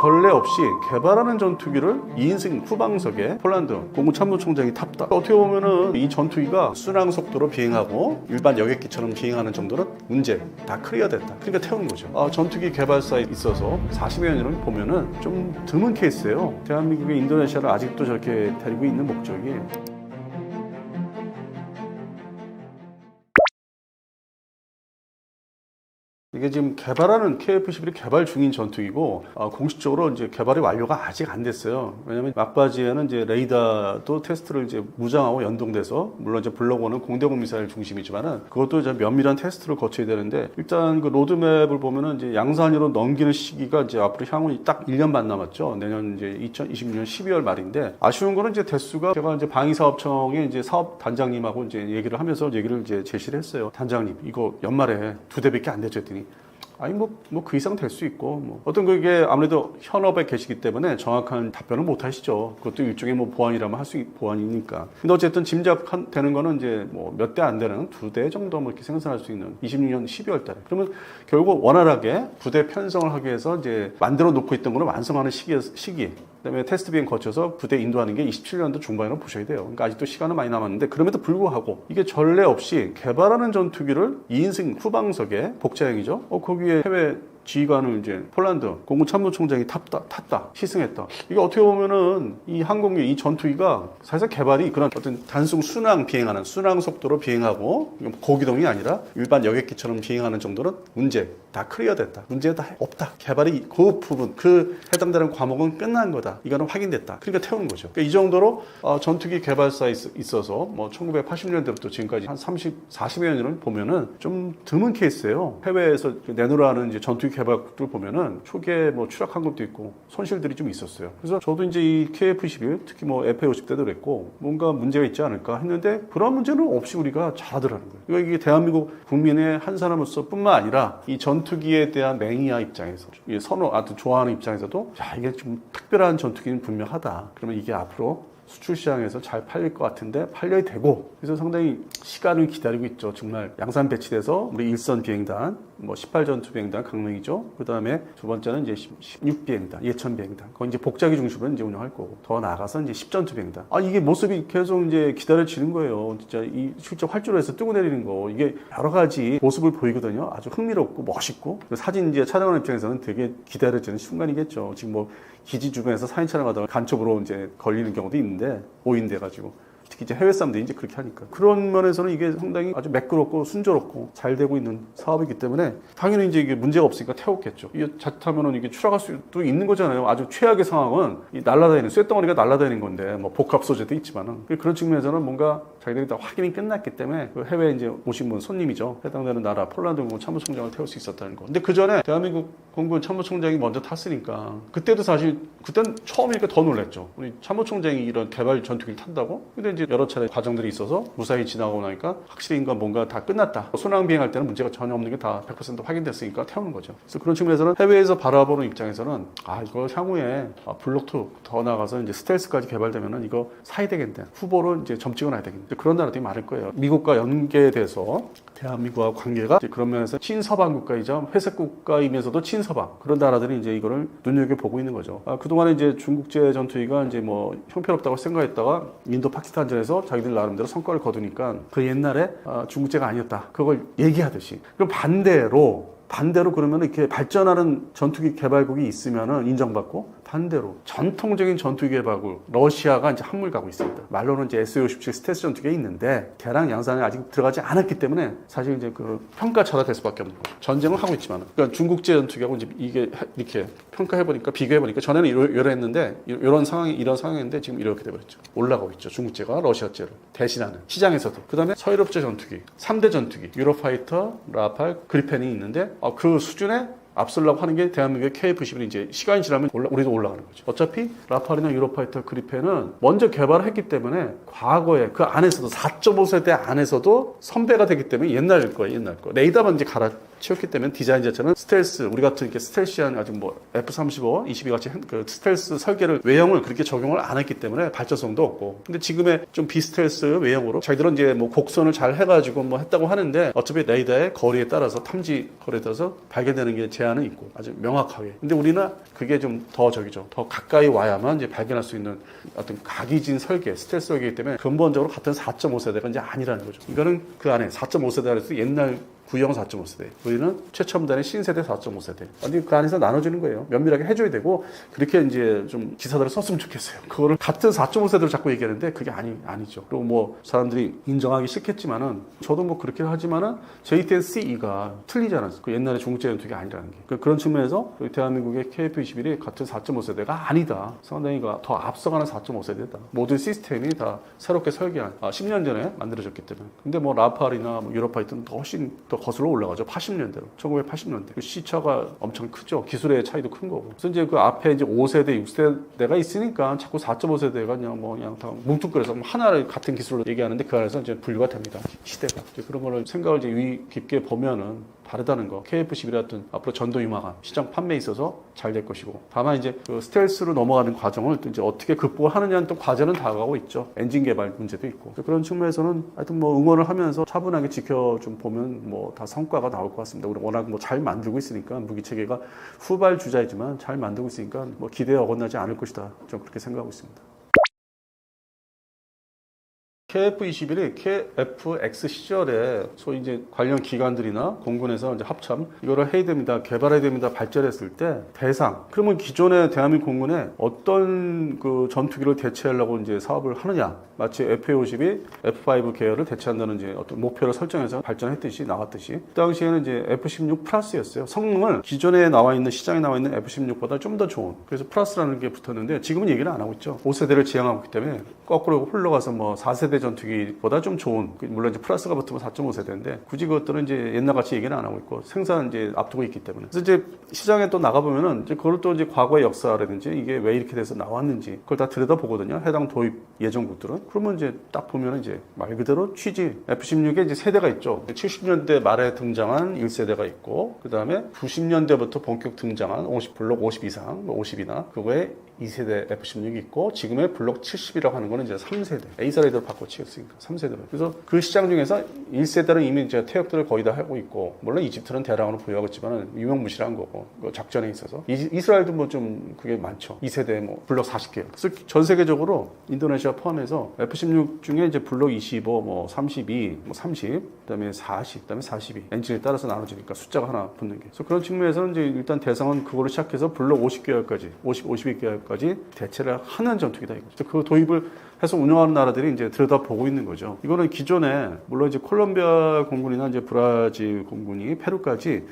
전례 없이 개발하는 전투기를 2인승 후방석에 폴란드 공군 참모총장이 탑다. 어떻게 보면은 이 전투기가 순항 속도로 비행하고 일반 여객기처럼 비행하는 정도는 문제 다 클리어됐다. 그러니까 태운 거죠. 전투기 개발사에 있어서 40여 년을 보면은 좀 드문 케이스예요. 대한민국이 인도네시아를 아직도 저렇게 데리고 있는 목적이 이게 지금 개발하는 KF-11이 개발 중인 전투기고 공식적으로 이제 개발이 완료가 아직 안 됐어요. 왜냐하면 막바지에는 이제 레이더도 테스트를 이제 무장하고 연동돼서 물론 이제 블록1은 공대공 미사일 중심이지만은 그것도 이제 면밀한 테스트를 거쳐야 되는데 일단 그 로드맵을 보면은 이제 양산으로 넘기는 시기가 이제 앞으로 향후 딱 1년 반 남았죠. 내년 이제 2026년 12월 말인데 아쉬운 거는 이제 대수가 제가 이제 방위사업청의 이제 사업 단장님하고 이제 얘기를 하면서 얘기를 이제 제시를 했어요. 단장님 이거 연말에 2대밖에 안 되죠 했더니 아니 그 이상 될 수 있고 어떤 그게 아무래도 현업에 계시기 때문에 정확한 답변을 못 하시죠. 그것도 일종의 보안이라면 할 수 보안이니까. 근데 어쨌든 짐작되는 거는 이제 몇 대 안 되는 2대 정도 이렇게 생산할 수 있는 26년 12월 달에. 그러면 결국 원활하게 부대 편성을 하기 위해서 이제 만들어 놓고 있던 거는 완성하는 시기. 그다음에 테스트 비행 거쳐서 부대 인도하는 게 27년도 중반이라고 보셔야 돼요. 그러니까 아직도 시간은 많이 남았는데 그럼에도 불구하고 이게 전례 없이 개발하는 전투기를 2인승 후방석에 복자형이죠. 거기에 해외 지휘관을 이제 폴란드 공군 참모총장이 탔다, 시승했다. 이게 어떻게 보면은 이 항공기, 이 전투기가 사실상 개발이 그런 어떤 단순 순항 비행하는 순항 속도로 비행하고 고기동이 아니라 일반 여객기처럼 비행하는 정도는 문제 다 클리어됐다. 문제가 다 없다. 개발이 그 부분, 그 해당되는 과목은 끝난 거다. 이거는 확인됐다. 그러니까 태우는 거죠. 그러니까 이 정도로 전투기 개발사에 있어서 1980년대부터 지금까지 한 40여 년을 보면은 좀 드문 케이스예요. 해외에서 내놓으라는 이제 전투기 개발국들 보면은 초기에 추락한 것도 있고 손실들이 좀 있었어요. 그래서 저도 이제 이 KF-11 특히 FA-50 때도 그랬고 뭔가 문제가 있지 않을까 했는데 그런 문제는 없이 우리가 잘하더라는 거예요. 이게 대한민국 국민의 한 사람으로서 뿐만 아니라 이 전투기에 대한 매니아 입장에서 좋아하는 입장에서도 이게 좀 특별한 전투기는 분명하다. 그러면 이게 앞으로 수출 시장에서 잘 팔릴 것 같은데 팔려야 되고 그래서 상당히 시간을 기다리고 있죠. 정말 양산 배치돼서 우리 일선 비행단 18전투 비행단 강릉이죠. 그 다음에 두 번째는 이제 16비행단, 예천 비행단. 거기 이제 복자기 중심으로 이제 운영할 거고 더 나아가서 이제 10전투 비행단. 이게 모습이 계속 이제 기다려지는 거예요. 진짜 이 실적 활주로에서 뜨고 내리는 거 이게 여러 가지 모습을 보이거든요. 아주 흥미롭고 멋있고 사진 이제 촬영하는 입장에서는 되게 기다려지는 순간이겠죠. 지금 기지 주변에서 사진 촬영하다가 간첩으로 이제 걸리는 경우도 있는데 오인돼가지고. 특히 이제 해외 사람들이 이제 그렇게 하니까. 그런 면에서는 이게 상당히 아주 매끄럽고 순조롭고 잘 되고 있는 사업이기 때문에 당연히 이제 이게 문제가 없으니까 태웠겠죠. 이게 자칫하면은 이게 추락할 수도 있는 거잖아요. 아주 최악의 상황은 이 날아다니는 쇳덩어리가 날아다니는 건데 복합 소재도 있지만은 그런 측면에서는 뭔가 자기들이 다 확인이 끝났기 때문에 그 해외 이제 오신 분 손님이죠. 해당되는 나라 폴란드 공군 참모총장을 태울 수 있었다는 거. 근데 그 전에 대한민국 공군 참모총장이 먼저 탔으니까 그때도 사실 그땐 처음이니까 더 놀랐죠. 우리 참모총장이 이런 개발 전투기를 탄다고? 근데 이제 여러 차례 과정들이 있어서 무사히 지나고 나니까 확실히 뭔가 다 끝났다. 순항 비행할 때는 문제가 전혀 없는 게 다 100% 확인됐으니까 태우는 거죠. 그래서 그런 측면에서는 해외에서 바라보는 입장에서는 이거 향후에 블록2 더 나가서 이제 스텔스까지 개발되면은 이거 사야 되겠네. 후보로 이제 점 찍어놔야 되겠네. 그런 나라들이 많을 거예요. 미국과 연계돼서 대한민국과 관계가 이제 그런 면에서 친서방 국가이자 회색 국가이면서도 친서방 그런 나라들이 이제 이거를 눈여겨보고 있는 거죠. 그동안에 이제 중국제 전투기가 이제 형편없다고 생각했다가 인도 파키스탄전에서 자기들 나름대로 성과를 거두니까 그 옛날에 중국제가 아니었다. 그걸 얘기하듯이. 그럼 반대로 그러면 이렇게 발전하는 전투기 개발국이 있으면은 인정받고 반대로 전통적인 전투기 개발국 러시아가 이제 한물 가고 있습니다. 말로는 이제 SU-57 스텔스 전투기가 있는데 걔랑 양산에 아직 들어가지 않았기 때문에 사실 이제 그 평가차가 될 수밖에 없는 거예요. 전쟁을 하고 있지만 그러니까 중국제 전투기하고 이제 이게 이렇게 평가해보니까 비교해보니까 전에는 이러했는데 이런 상황인데 지금 이렇게 돼버렸죠. 올라가고 있죠. 중국제가 러시아제를 대신하는 시장에서도. 그 다음에 서유럽제 전투기 3대 전투기 유로파이터, 라팔, 그리펜이 있는데 그 수준에 앞서려고 하는 게 대한민국의 KF-11이 이제 시간이 지나면 우리도 올라가는 거죠. 어차피 라팔이나 유로파이터, 그리펜은 먼저 개발을 했기 때문에 과거에 그 안에서도 4.5세대 안에서도 선배가 되기 때문에 옛날 거. 레이더만 이제 갈아치웠기 때문에 디자인 자체는 스텔스, 우리 같은 이렇게 스텔시한 아주 F-35, 22 같이 그 스텔스 설계를 외형을 그렇게 적용을 안 했기 때문에 발전성도 없고. 근데 지금의 좀 비스텔스 외형으로 자기들은 이제 곡선을 잘 해가지고 했다고 하는데 어차피 레이더의 거리에 따라서 탐지 거리에 따라서 발견되는 게 제한은 있고 아주 명확하게. 근데 우리는 그게 좀 더 더 가까이 와야만 이제 발견할 수 있는 어떤 각이진 설계, 스텔스 설계이기 때문에 근본적으로 같은 4.5세대가 이제 아니라는 거죠. 이거는 그 안에 4.5세대라서 옛날 구형 4.5세대. 우리는 최첨단의 신세대 4.5세대. 아니, 그 안에서 나눠주는 거예요. 면밀하게 해줘야 되고, 그렇게 이제 좀 기사들을 썼으면 좋겠어요. 그거를 같은 4.5세대로 자꾸 얘기하는데, 그게 아니죠. 그리고 뭐, 사람들이 인정하기 싫겠지만은, 저도 뭐 그렇게 하지만은, JTN-CE가 틀리잖아요. 그 옛날에 중국제 전투기 아니라는 게. 그런 측면에서, 대한민국의 KF-21이 같은 4.5세대가 아니다. 상당히 더 앞서가는 4.5세대다. 모든 시스템이 다 새롭게 설계한, 10년 전에 만들어졌기 때문에. 근데 뭐, 라팔이나 뭐 유로파이터는 훨씬 더 거슬러 올라가죠. 80년대로. 1980년대. 그 시차가 엄청 크죠. 기술의 차이도 큰 거고. 그래서 이제 그 앞에 이제 5세대, 6세대가 있으니까 자꾸 4.5세대가 그냥 다 뭉뚱그려서 하나를 같은 기술로 얘기하는데 그 안에서 이제 분류가 됩니다. 시대가. 이제 그런 거를 생각을 이제 유의 깊게 보면은 다르다는 거. KF-11 같은 앞으로 전도 유망한 시장 판매에 있어서 잘 될 것이고. 다만 이제 그 스텔스로 넘어가는 과정을 또 이제 어떻게 극복을 하느냐는 또 과제는 다가가고 있죠. 엔진 개발 문제도 있고. 그런 측면에서는 하여튼 뭐 응원을 하면서 차분하게 지켜 좀 보면 뭐 다 성과가 나올 것 같습니다. 우리 워낙 뭐 잘 만들고 있으니까 무기 체계가 후발 주자이지만 잘 만들고 있으니까 뭐 기대에 어긋나지 않을 것이다. 좀 그렇게 생각하고 있습니다. KF-21이 KF-X 시절에 소위 이제 관련 기관들이나 공군에서 이제 합참 이거를 해야 됩니다, 개발해야 됩니다, 발전했을 때 대상. 그러면 기존의 대한민국 공군에 어떤 그 전투기를 대체하려고 이제 사업을 하느냐? 마치 FA-52, F5 계열을 대체한다는 이제 어떤 목표를 설정해서 발전했듯이 나왔듯이 그 당시에는 이제 F-16 플러스였어요. 성능을 기존에 나와 있는 시장에 나와 있는 F-16보다 좀 더 좋은. 그래서 플러스라는 게 붙었는데 지금은 얘기를 안 하고 있죠. 5세대를 지향하고 있기 때문에 거꾸로 흘러가서 뭐 4세대 전투기보다 좀 좋은, 물론 이제 플러스가 붙으면 4.5세대인데 굳이 그것들은 이제 옛날같이 얘기는 안 하고 있고 생산 이제 앞두고 있기 때문에. 그래서 이제 시장에 또 나가보면은 이제 그걸 또 이제 과거의 역사라든지 이게 왜 이렇게 돼서 나왔는지 그걸 다 들여다보거든요. 해당 도입 예정국들은. 그러면 이제 딱 보면은 이제 말 그대로 취지. F-16에 이제 세대가 있죠. 70년대 말에 등장한 1세대가 있고, 그 다음에 90년대부터 본격 등장한 블록 50 이상, 50이나 그거에 2세대 F-16이 있고, 지금의 블록 70이라고 하는 거는 이제 3세대. A사레이더로 바꿔 치웠으니까 3세대로. 그래서 그 시장 중에서 1세대는 이미 이제 퇴역들을 거의 다 하고 있고, 물론 이집트는 대량으로 보유하고 있지만 유명무실한 거고, 그 작전에 있어서. 이스라엘도 뭐 좀 그게 많죠. 2세대 뭐 블록 40개. 그래서 전 세계적으로 인도네시아 포함해서 F-16 중에 이제 블록 25, 뭐 32, 뭐 30, 그다음에 40, 그다음에 42. 엔진에 따라서 나눠지니까 숫자가 하나 붙는 게. 그래서 그런 측면에서는 이제 일단 대상은 그걸로 시작해서 블록 50개월까지, 52개월까지 대체를 하는 전투기다 이거죠. 그 도입을 해서 운영하는 나라들이 이제 들여다보고 있는 거죠. 이거는 기존에 물론 이제 콜롬비아 공군이나 이제 브라질 공군이 페루까지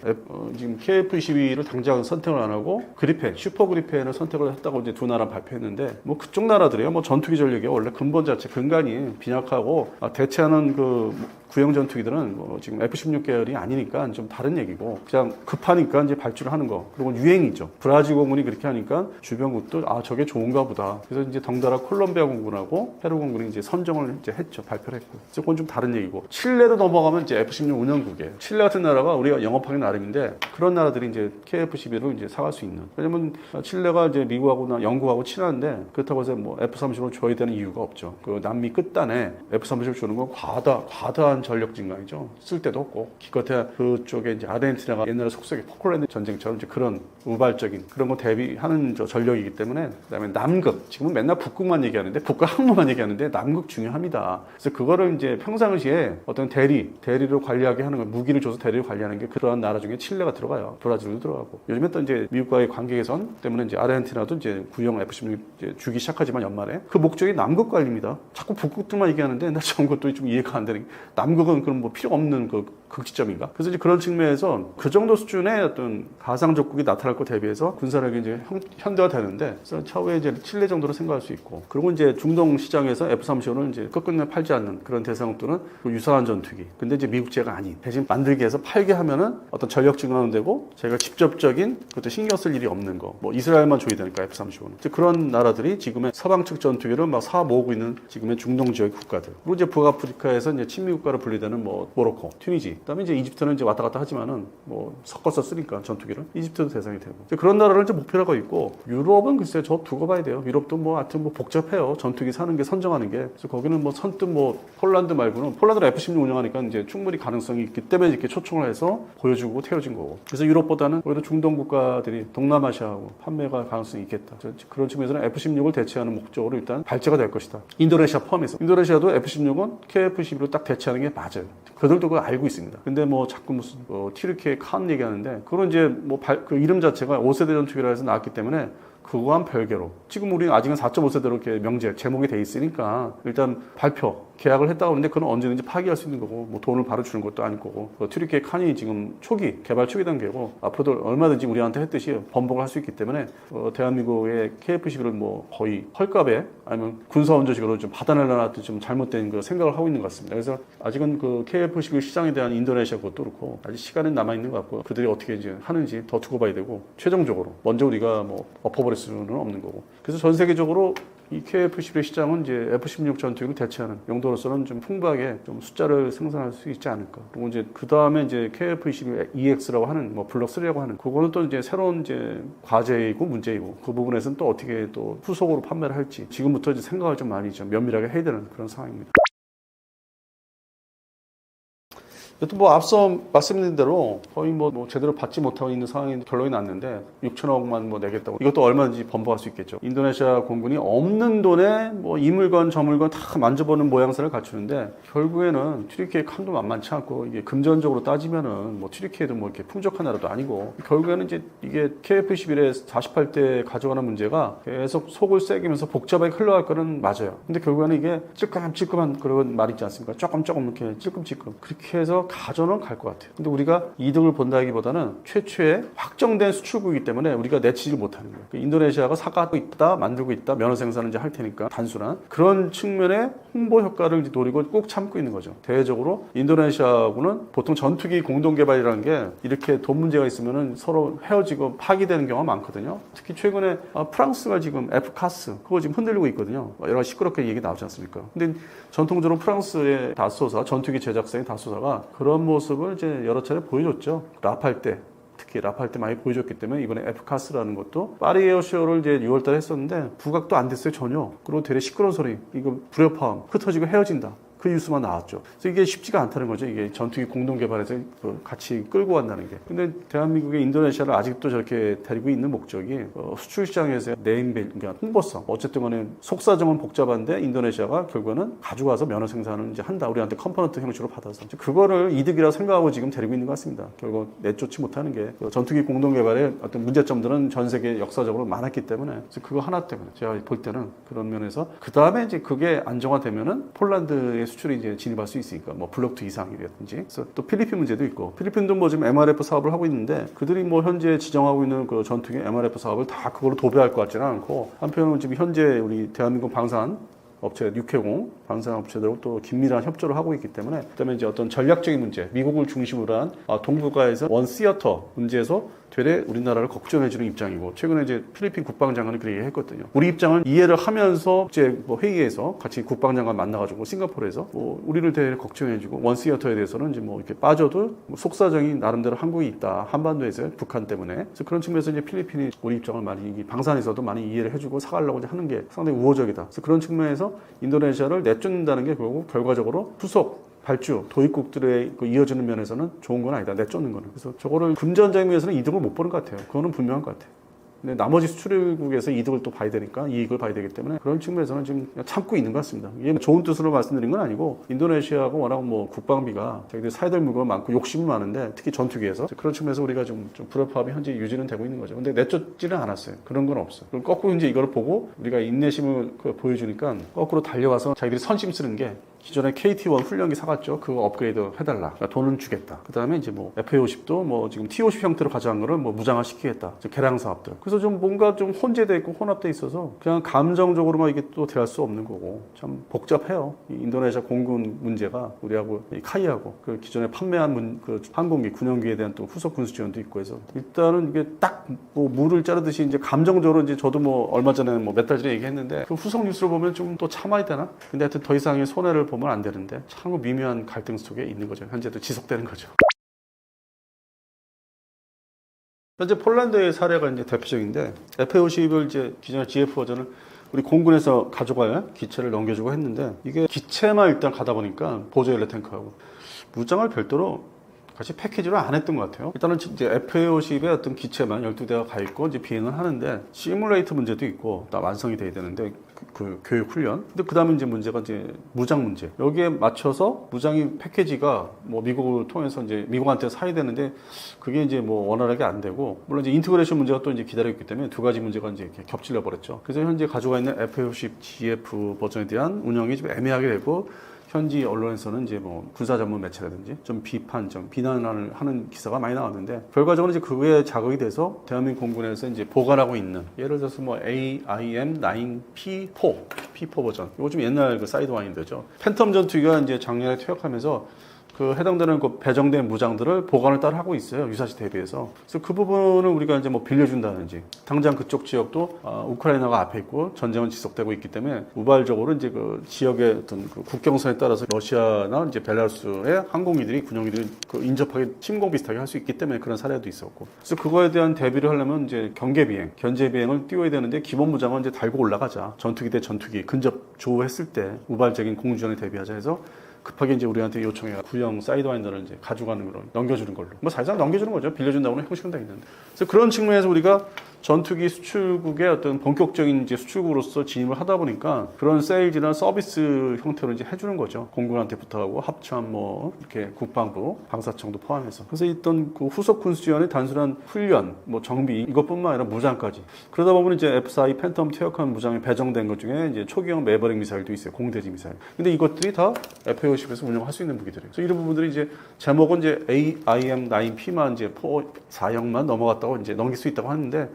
지금 KF-22를 당장 선택을 안 하고 그리펜, 슈퍼 그리펜을 선택을 했다고 이제 두 나라 발표했는데, 뭐 그쪽 나라들이요, 뭐 전투기 전력이 원래 근본 자체 근간이 빈약하고 대체하는 그 구형 전투기들은 뭐 지금 F-16 계열이 아니니까 좀 다른 얘기고, 그냥 급하니까 이제 발주를 하는 거. 그리고 유행이죠. 브라질 공군이 그렇게 하니까 주변국도 저게 좋은가 보다. 그래서 이제 덩달아 콜롬비아 공군하고 페루 공군이 이제 선정을 이제 했죠. 발표를 했고. 그래서 그건 좀 다른 얘기고. 칠레로 넘어가면 이제 F-16 운영국이에요. 칠레 같은 나라가 우리가 영업하기 나름인데, 그런 나라들이 이제 KF-11을 이제 사갈 수 있는. 왜냐면 칠레가 이제 미국하고나 영국하고 친한데, 그렇다고 해서 뭐 F-35를 줘야 되는 이유가 없죠. 그 남미 끝단에 F-35를 주는 건 과다한 전력 증강이죠. 쓸 데도 없고. 기껏해야 그쪽에 이제 아르헨티나가 옛날에 속속에 포클랜드 전쟁처럼 이제 그런 우발적인 그런 거 대비하는 전력이기 때문에. 그다음에 남극. 지금은 맨날 북극만 얘기하는데, 북극 항로만 얘기하는데 남극 중요합니다. 그래서 그거를 이제 평상시에 어떤 대리를 관리하게 하는 거, 무기를 줘서 대리를 관리하는 게 그러한 나라 중에 칠레가 들어가요. 브라질도 들어가고. 요즘에 또 이제 미국과의 관계 개선 때문에 이제 아르헨티나도 이제 구형 F-16 이제 주기 시작하지만 연말에 그 목적이 남극 관리입니다. 자꾸 북극들만 얘기하는데 나 저런 것도 좀 이해가 안 되는 게, 남극은 그럼 뭐 필요 없는 그 극지점인가? 그래서 이제 그런 측면에서 그 정도 수준의 어떤 가상 적국이 나타날 거 대비해서 군사력이 이제 현대화되는데, 그래서 차후에 이제 칠레 정도로 생각할 수 있고, 그리고 이제 중동 시장에서 F-35는 이제 끝끝내 팔지 않는 그런 대상국들은 유사한 전투기. 근데 이제 미국제가 아닌, 대신 만들게 해서 팔게 하면은 어떤 전력 증강은 되고, 저희가 직접적인 그것도 신경 쓸 일이 없는 거. 뭐 이스라엘만 줘야 되니까 F-35는. 이제 그런 나라들이 지금의 서방 측 전투기를 막 사 모으고 있는 지금의 중동 지역 국가들. 그리고 이제 북아프리카에서 이제 친미 국가로 분리되는 뭐 모로코, 튀니지, 그다음에 이제 이집트는 이제 왔다 갔다 하지만은 뭐 섞어서 쓰니까 전투기를 이집트도 대상이 되고 그런 나라를 이제 목표로 하고 있고 유럽은 글쎄 저 두고 봐야 돼요. 유럽도 뭐 하여튼 뭐 복잡해요. 전투기 사는 게 선정하는 게. 그래서 거기는 뭐 선뜻 뭐 폴란드 말고는 폴란드는 F-16 운영하니까 이제 충분히 가능성이 있기 때문에 이렇게 초청을 해서 보여주고 태워진 거고. 그래서 유럽보다는 오히려 중동 국가들이 동남아시아하고 판매가 가능성이 있겠다. 그런 측면에서는 F-16을 대체하는 목적으로 일단 발제가 될 것이다. 인도네시아 포함해서. 인도네시아도 F-16은 KF-11로 딱 대체하는 게 맞아요. 그들도 그걸 알고 있습니다. 근데 뭐 자꾸 무슨 티르키예 칸 얘기하는데 그건 이제 뭐 그 이름 자체가 5세대 전투기라 해서 나왔기 때문에 그거와는 별개로 지금 우리는 아직은 4.5세대로 이렇게 제목이 돼 있으니까 일단 계약을 했다고 하는데 그건 언제든지 파기할 수 있는 거고 뭐 돈을 바로 주는 것도 아닐 거고 튀르키예 칸이 지금 개발 초기 단계고 앞으로도 얼마든지 우리한테 했듯이 번복을 할 수 있기 때문에 대한민국의 KF-11을 뭐 거의 헐값에 아니면 군사원조식으로 좀 받아내려나 좀 잘못된 그 생각을 하고 있는 것 같습니다. 그래서 아직은 그 KF-11 시장에 대한 인도네시아 것도 그렇고 아직 시간은 남아 있는 것 같고 그들이 어떻게 이제 하는지 더 두고 봐야 되고 최종적으로 먼저 우리가 뭐 엎어버릴 수는 없는 거고 그래서 전 세계적으로 이 KF-11 시장은 이제 F-16 전투기를 대체하는 용도로서는 좀 풍부하게 좀 숫자를 생산할 수 있지 않을까. 그리고 이제 그 다음에 이제 KF-21 EX라고 하는 뭐 블록 3라고 하는 그거는 또 이제 새로운 이제 과제이고 문제이고 그 부분에서는 또 어떻게 또 후속으로 판매를 할지 지금부터 이제 생각을 좀 많이 좀 면밀하게 해야 되는 그런 상황입니다. 또 뭐 앞서 말씀드린 대로 거의 뭐 제대로 받지 못하고 있는 상황이 결론이 났는데 6천억만 뭐 내겠다고 이것도 얼마든지 번복할 수 있겠죠. 인도네시아 공군이 없는 돈에 뭐 이 물건 저 물건 다 만져보는 모양새를 갖추는데 결국에는 튀르키예 칸도 만만치 않고 이게 금전적으로 따지면은 뭐 튀르키예도 뭐 이렇게 풍족한 나라도 아니고 결국에는 이제 이게 KF-11에 48대 가져가는 문제가 계속 속을 새기면서 복잡하게 흘러갈 거는 맞아요. 근데 결국에는 이게 찔끔찔끔한 그런 말 있지 않습니까? 조금 이렇게 찔끔찔끔 그렇게 해서 가져는 갈 것 같아요. 근데 우리가 이득을 본다기보다는 최초의 확정된 수출국이기 때문에 우리가 내치지 못하는 거예요. 인도네시아가 사가고 있다, 만들고 있다, 면허 생산을 이제 할 테니까 단순한 그런 측면의 홍보 효과를 이제 노리고 꼭 참고 있는 거죠. 대외적으로 인도네시아하고는 보통 전투기 공동 개발이라는 게 이렇게 돈 문제가 있으면은 서로 헤어지고 파기되는 경우가 많거든요. 특히 최근에 프랑스가 지금 F-카스 그거 지금 흔들리고 있거든요. 여러 가지 시끄럽게 얘기 나오지 않습니까? 근데 전통적으로 프랑스의 다소사, 전투기 제작사인 다소사가 그런 모습을 이제 여러 차례 보여줬죠. 라팔 때. 특히 라팔 때 많이 보여줬기 때문에 이번에 F-카스라는 것도 파리 에어쇼를 이제 6월달에 했었는데 부각도 안 됐어요 전혀. 그리고 되레 시끄러운 소리, 이거 불협화음, 흩어지고 헤어진다. 그 뉴스만 나왔죠. 그래서 이게 쉽지가 않다는 거죠. 이게 전투기 공동 개발해서 같이 끌고 간다는 게. 근데 대한민국의 인도네시아를 아직도 저렇게 데리고 있는 목적이 수출 시장에서의 그러니까 홍보성. 어쨌든 간에 속사정은 복잡한데 인도네시아가 결국에는 가져가서 면허 생산을 이제 한다. 우리한테 컴포넌트 형식으로 받아서. 그거를 이득이라고 생각하고 지금 데리고 있는 것 같습니다. 결국 내쫓지 못하는 게 전투기 공동 개발의 어떤 문제점들은 전 세계 역사적으로 많았기 때문에 그래서 그거 하나 때문에 제가 볼 때는 그런 면에서 그 다음에 이제 그게 안정화되면은 폴란드의 수출이 이제 진입할 수 있으니까 뭐 블록 2 이상이라든지 그래서 또 필리핀 문제도 있고 필리핀도 뭐 지금 MRF 사업을 하고 있는데 그들이 뭐 현재 지정하고 있는 그 전투기 MRF 사업을 다 그걸로 도배할 것 같지는 않고 한편으로는 지금 현재 우리 대한민국 방산 업체 육해공 방산업체들하고 또 긴밀한 협조를 하고 있기 때문에 그다음에 이제 어떤 전략적인 문제 미국을 중심으로 한 동북아에서 원 시어터 문제에서 되레 우리나라를 걱정해주는 입장이고 최근에 이제 필리핀 국방장관이 그 얘기했거든요. 우리 입장을 이해를 하면서 이제 뭐 회의에서 같이 국방장관 만나가지고 싱가포르에서 뭐 우리를 되레 걱정해주고 원 시어터에 대해서는 이제 뭐 이렇게 빠져도 뭐 속사정이 나름대로 한국이 있다 한반도에서 북한 때문에 그래서 그런 측면에서 이제 필리핀이 우리 입장을 많이 방산에서도 많이 이해를 해주고 사가려고 하는 게 상당히 우호적이다. 그래서 그런 측면에서 인도네시아를 내쫓는다는 게 결과적으로 후속 발주, 도입국들에 이어지는 면에서는 좋은 건 아니다. 내쫓는 거는. 그래서 저거를 금전적인 면에서는 이득을 못 보는 것 같아요. 그거는 분명한 것 같아요. 근데 나머지 수출국에서 이득을 또 봐야 되니까 이익을 봐야 되기 때문에 그런 측면에서는 지금 그냥 참고 있는 것 같습니다. 이게 좋은 뜻으로 말씀드린 건 아니고 인도네시아가 워낙 뭐 국방비가 자기들 사야 될 물건 많고 욕심은 많은데 특히 전투기에서 그런 측면에서 우리가 좀 불협화음이 현재 유지는 되고 있는 거죠. 근데 내쫓지는 않았어요. 그런 건 없어요. 그럼 거꾸로 이제 이걸 보고 우리가 인내심을 보여주니까 거꾸로 달려와서 자기들이 선심 쓰는 게 기존에 KT-1 훈련기 사갔죠. 그거 업그레이드 해달라. 그러니까 돈은 주겠다. 그 다음에 이제 뭐 FA-50도 뭐 지금 T-50 형태로 가져간 거를 뭐 무장화 시키겠다. 개량 사업들. 그래서 좀 뭔가 좀 혼재돼 있고 혼합돼 있어서 그냥 감정적으로만 이게 또 대할 수 없는 거고 참 복잡해요. 이 인도네시아 공군 문제가 우리하고 이 카이하고 그 기존에 판매한 그 항공기, 군용기에 대한 또 후속 군수 지원도 있고 해서 일단은 이게 딱 뭐 물을 자르듯이 이제 감정적으로 이제 저도 뭐 얼마 전에 뭐 몇 달 전에 얘기했는데 그 후속 뉴스를 보면 좀 또 참아야 되나? 근데 하여튼 더 이상의 손해를 보면 안 되는데 참 미묘한 갈등 속에 있는 거죠. 현재도 지속되는 거죠. 현재 폴란드의 사례가 이제 대표적인데 F-50을 이제 기존의 GF 버전을 우리 공군에서 가져갈 기체를 넘겨주고 했는데 이게 기체만 일단 가다 보니까 보조 연료 탱크하고 무장을 별도로 같이 패키지로 안 했던 것 같아요. 일단은 이제 F-50의 어떤 기체만 12대가 가 있고 이제 비행을 하는데 시뮬레이터 문제도 있고 다 완성이 돼야 되는데 그 교육 훈련. 근데 그다음에 이제 문제가 이제 무장 문제. 여기에 맞춰서 무장이 패키지가 뭐 미국을 통해서 이제 미국한테 사야 되는데 그게 이제 뭐 원활하게 안 되고 물론 이제 인티그레이션 문제가 또 이제 기다리고 있기 때문에 두 가지 문제가 이제 이렇게 겹칠려 버렸죠. 그래서 현재 가지고 있는 F-50 GF 버전에 대한 운영이 좀 애매하게 되고 현지 언론에서는 이제 뭐 군사 전문 매체라든지 좀 비판, 좀 비난을 하는 기사가 많이 나왔는데 결과적으로 이제 그거에 자극이 돼서 대한민국 공군에서 이제 보관하고 있는 예를 들어서 뭐 AIM-9P4 버전 이거 좀 옛날 그 사이드와인더죠. 팬텀 전투기가 이제 작년에 퇴역하면서 그 해당되는 그 배정된 무장들을 보관을 따로 하고 있어요. 유사시 대비해서. 그래서 그 부분은 우리가 이제 뭐 빌려준다든지 당장 그쪽 지역도 우크라이나가 앞에 있고 전쟁은 지속되고 있기 때문에 우발적으로 이제 그 지역의 어떤 그 국경선에 따라서 러시아나 이제 벨라루스의 항공기들이 군용기들이 그 인접하게 침공 비슷하게 할 수 있기 때문에 그런 사례도 있었고. 그래서 그거에 대한 대비를 하려면 이제 경계 비행, 견제 비행을 띄워야 되는데 기본 무장은 이제 달고 올라가자. 전투기 대 전투기 근접 조우했을 때 우발적인 공주전에 대비하자 해서 급하게 이제 우리한테 요청해 구형 사이드와인더를 이제 가져가는 걸로 넘겨주는 걸로 뭐 사실상 넘겨주는 거죠. 빌려준다고는 형식은 다 있는데 그래서 그런 측면에서 우리가 전투기 수출국의 어떤 본격적인 이제 수출국으로서 진입을 하다 보니까 그런 세일즈나 서비스 형태로 이제 해주는 거죠. 공군한테 부탁하고 합참 뭐 이렇게 국방부, 방사청도 포함해서 그래서 있던 그 후속 군수 지원의 단순한 훈련, 뭐 정비 이것뿐만 아니라 무장까지 그러다 보면 이제 F-4E 팬텀 퇴역한 무장에 배정된 것 중에 이제 초기형 매버릭 미사일도 있어요. 공대지 미사일. 근데 이것들이 다 F-50에서 운영할 수 있는 무기들이에요. 그래서 이런 부분들이 이제 제목은 이제 AIM-9P만 이제 4형만 넘어갔다고 이제 넘길 수 있다고 하는데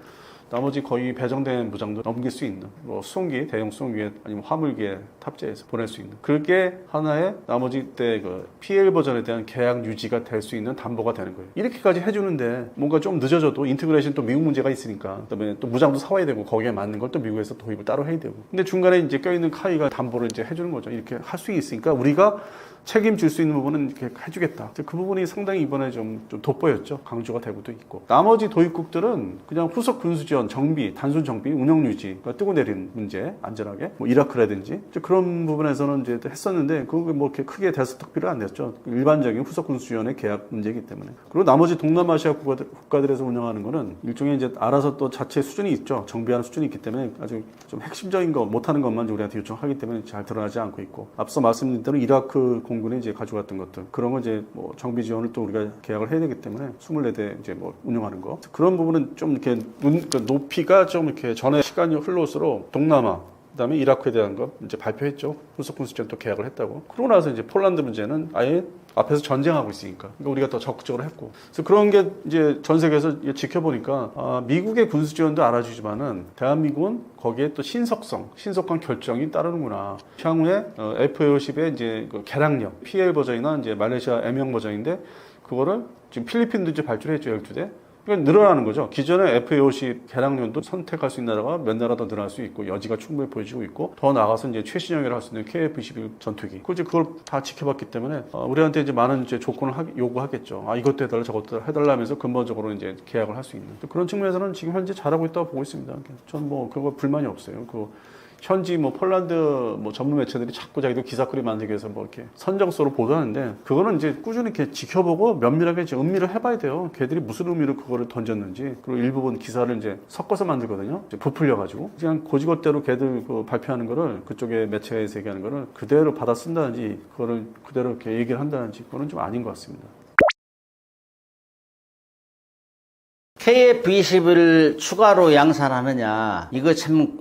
나머지 거의 배정된 무장도 넘길 수 있는 뭐 수송기, 대형 수송기에 아니면 화물기에 탑재해서 보낼 수 있는 그게 하나의 나머지 때 그 PL 버전에 대한 계약 유지가 될 수 있는 담보가 되는 거예요. 이렇게까지 해주는데 뭔가 좀 늦어져도 인티그레이션 또 미국 문제가 있으니까 그다음에 또 무장도 사와야 되고 거기에 맞는 걸 또 미국에서 도입을 따로 해야 되고 근데 중간에 이제 껴있는 카이가 담보를 이제 해주는 거죠. 이렇게 할 수 있으니까 우리가 책임질 수 있는 부분은 이렇게 해주겠다. 그 부분이 상당히 이번에 좀 돋보였죠. 강조가 되고도 있고. 나머지 도입국들은 그냥 후속 군수지원, 정비, 단순 정비, 운영 유지, 그러니까 뜨고 내린 문제, 안전하게, 뭐 이라크라든지 그런 부분에서는 이제 했었는데 그게 뭐 이렇게 크게 대서특필은 안 됐죠. 일반적인 후속 군수지원의 계약 문제이기 때문에. 그리고 나머지 동남아시아 국가들에서 운영하는 거는 일종의 이제 알아서 또 자체 수준이 있죠. 정비하는 수준이 있기 때문에 아주 좀 핵심적인 거 못하는 것만 우리한테 요청하기 때문에 잘 드러나지 않고 있고. 앞서 말씀드린 대로 이라크 공군이 이제 가져갔던 것들 그런 거 이제 뭐 정비 지원을 또 우리가 계약을 해야 되기 때문에 24대 이제 뭐 운영하는 거 그런 부분은 좀 이렇게 높이가 좀 이렇게 전에 시간이 흘러올수록 동남아 그다음에 이라크에 대한 거 이제 발표했죠. 후속 군수지원 또 계약을 했다고. 그러고 나서 이제 폴란드 문제는 아예 앞에서 전쟁하고 있으니까 그러니까 우리가 더 적극적으로 했고 그래서 그런 게 이제 전 세계에서 지켜보니까 미국의 군수 지원도 알아주지만은 대한민국은 거기에 또 신속한 결정이 따르는구나. 향후에 F-50의 이제 그 개량력 PL 버전이나 이제 말레이시아 M형 버전인데 그거를 지금 필리핀도 이제 발주했죠 12대. 그러니까 늘어나는 거죠. 기존에 F-50 개량년도 선택할 수 있는 나라가 몇 나라 더 늘어날 수 있고 여지가 충분히 보여지고 있고 더 나아가서 이제 최신형이라 할 수 있는 KF-21 전투기. 그걸 다 지켜봤기 때문에 우리한테 이제 많은 이제 조건을 요구하겠죠. 이것도 해달라 저것도 해달라면서 근본적으로 이제 계약을 할 수 있는 그런 측면에서는 지금 현재 잘하고 있다고 보고 있습니다. 전 뭐 그거 불만이 없어요. 현지 뭐 폴란드 뭐 전문 매체들이 자꾸 자기들 기사거리 만들기 위해서 뭐 이렇게 선정서로 보도하는데 그거는 이제 꾸준히 이렇게 지켜보고 면밀하게 이제 음미를 해봐야 돼요. 걔들이 무슨 의미로 그거를 던졌는지 그리고 일부분 기사를 이제 섞어서 만들거든요. 이제 부풀려가지고 그냥 고지것대로 걔들 발표하는 거를 그쪽에 매체에서 얘기하는 거를 그대로 받아 쓴다든지 그거를 그대로 이렇게 얘기를 한다든지 그거는 좀 아닌 것 같습니다. KF-21을 추가로 양산하느냐 이거 참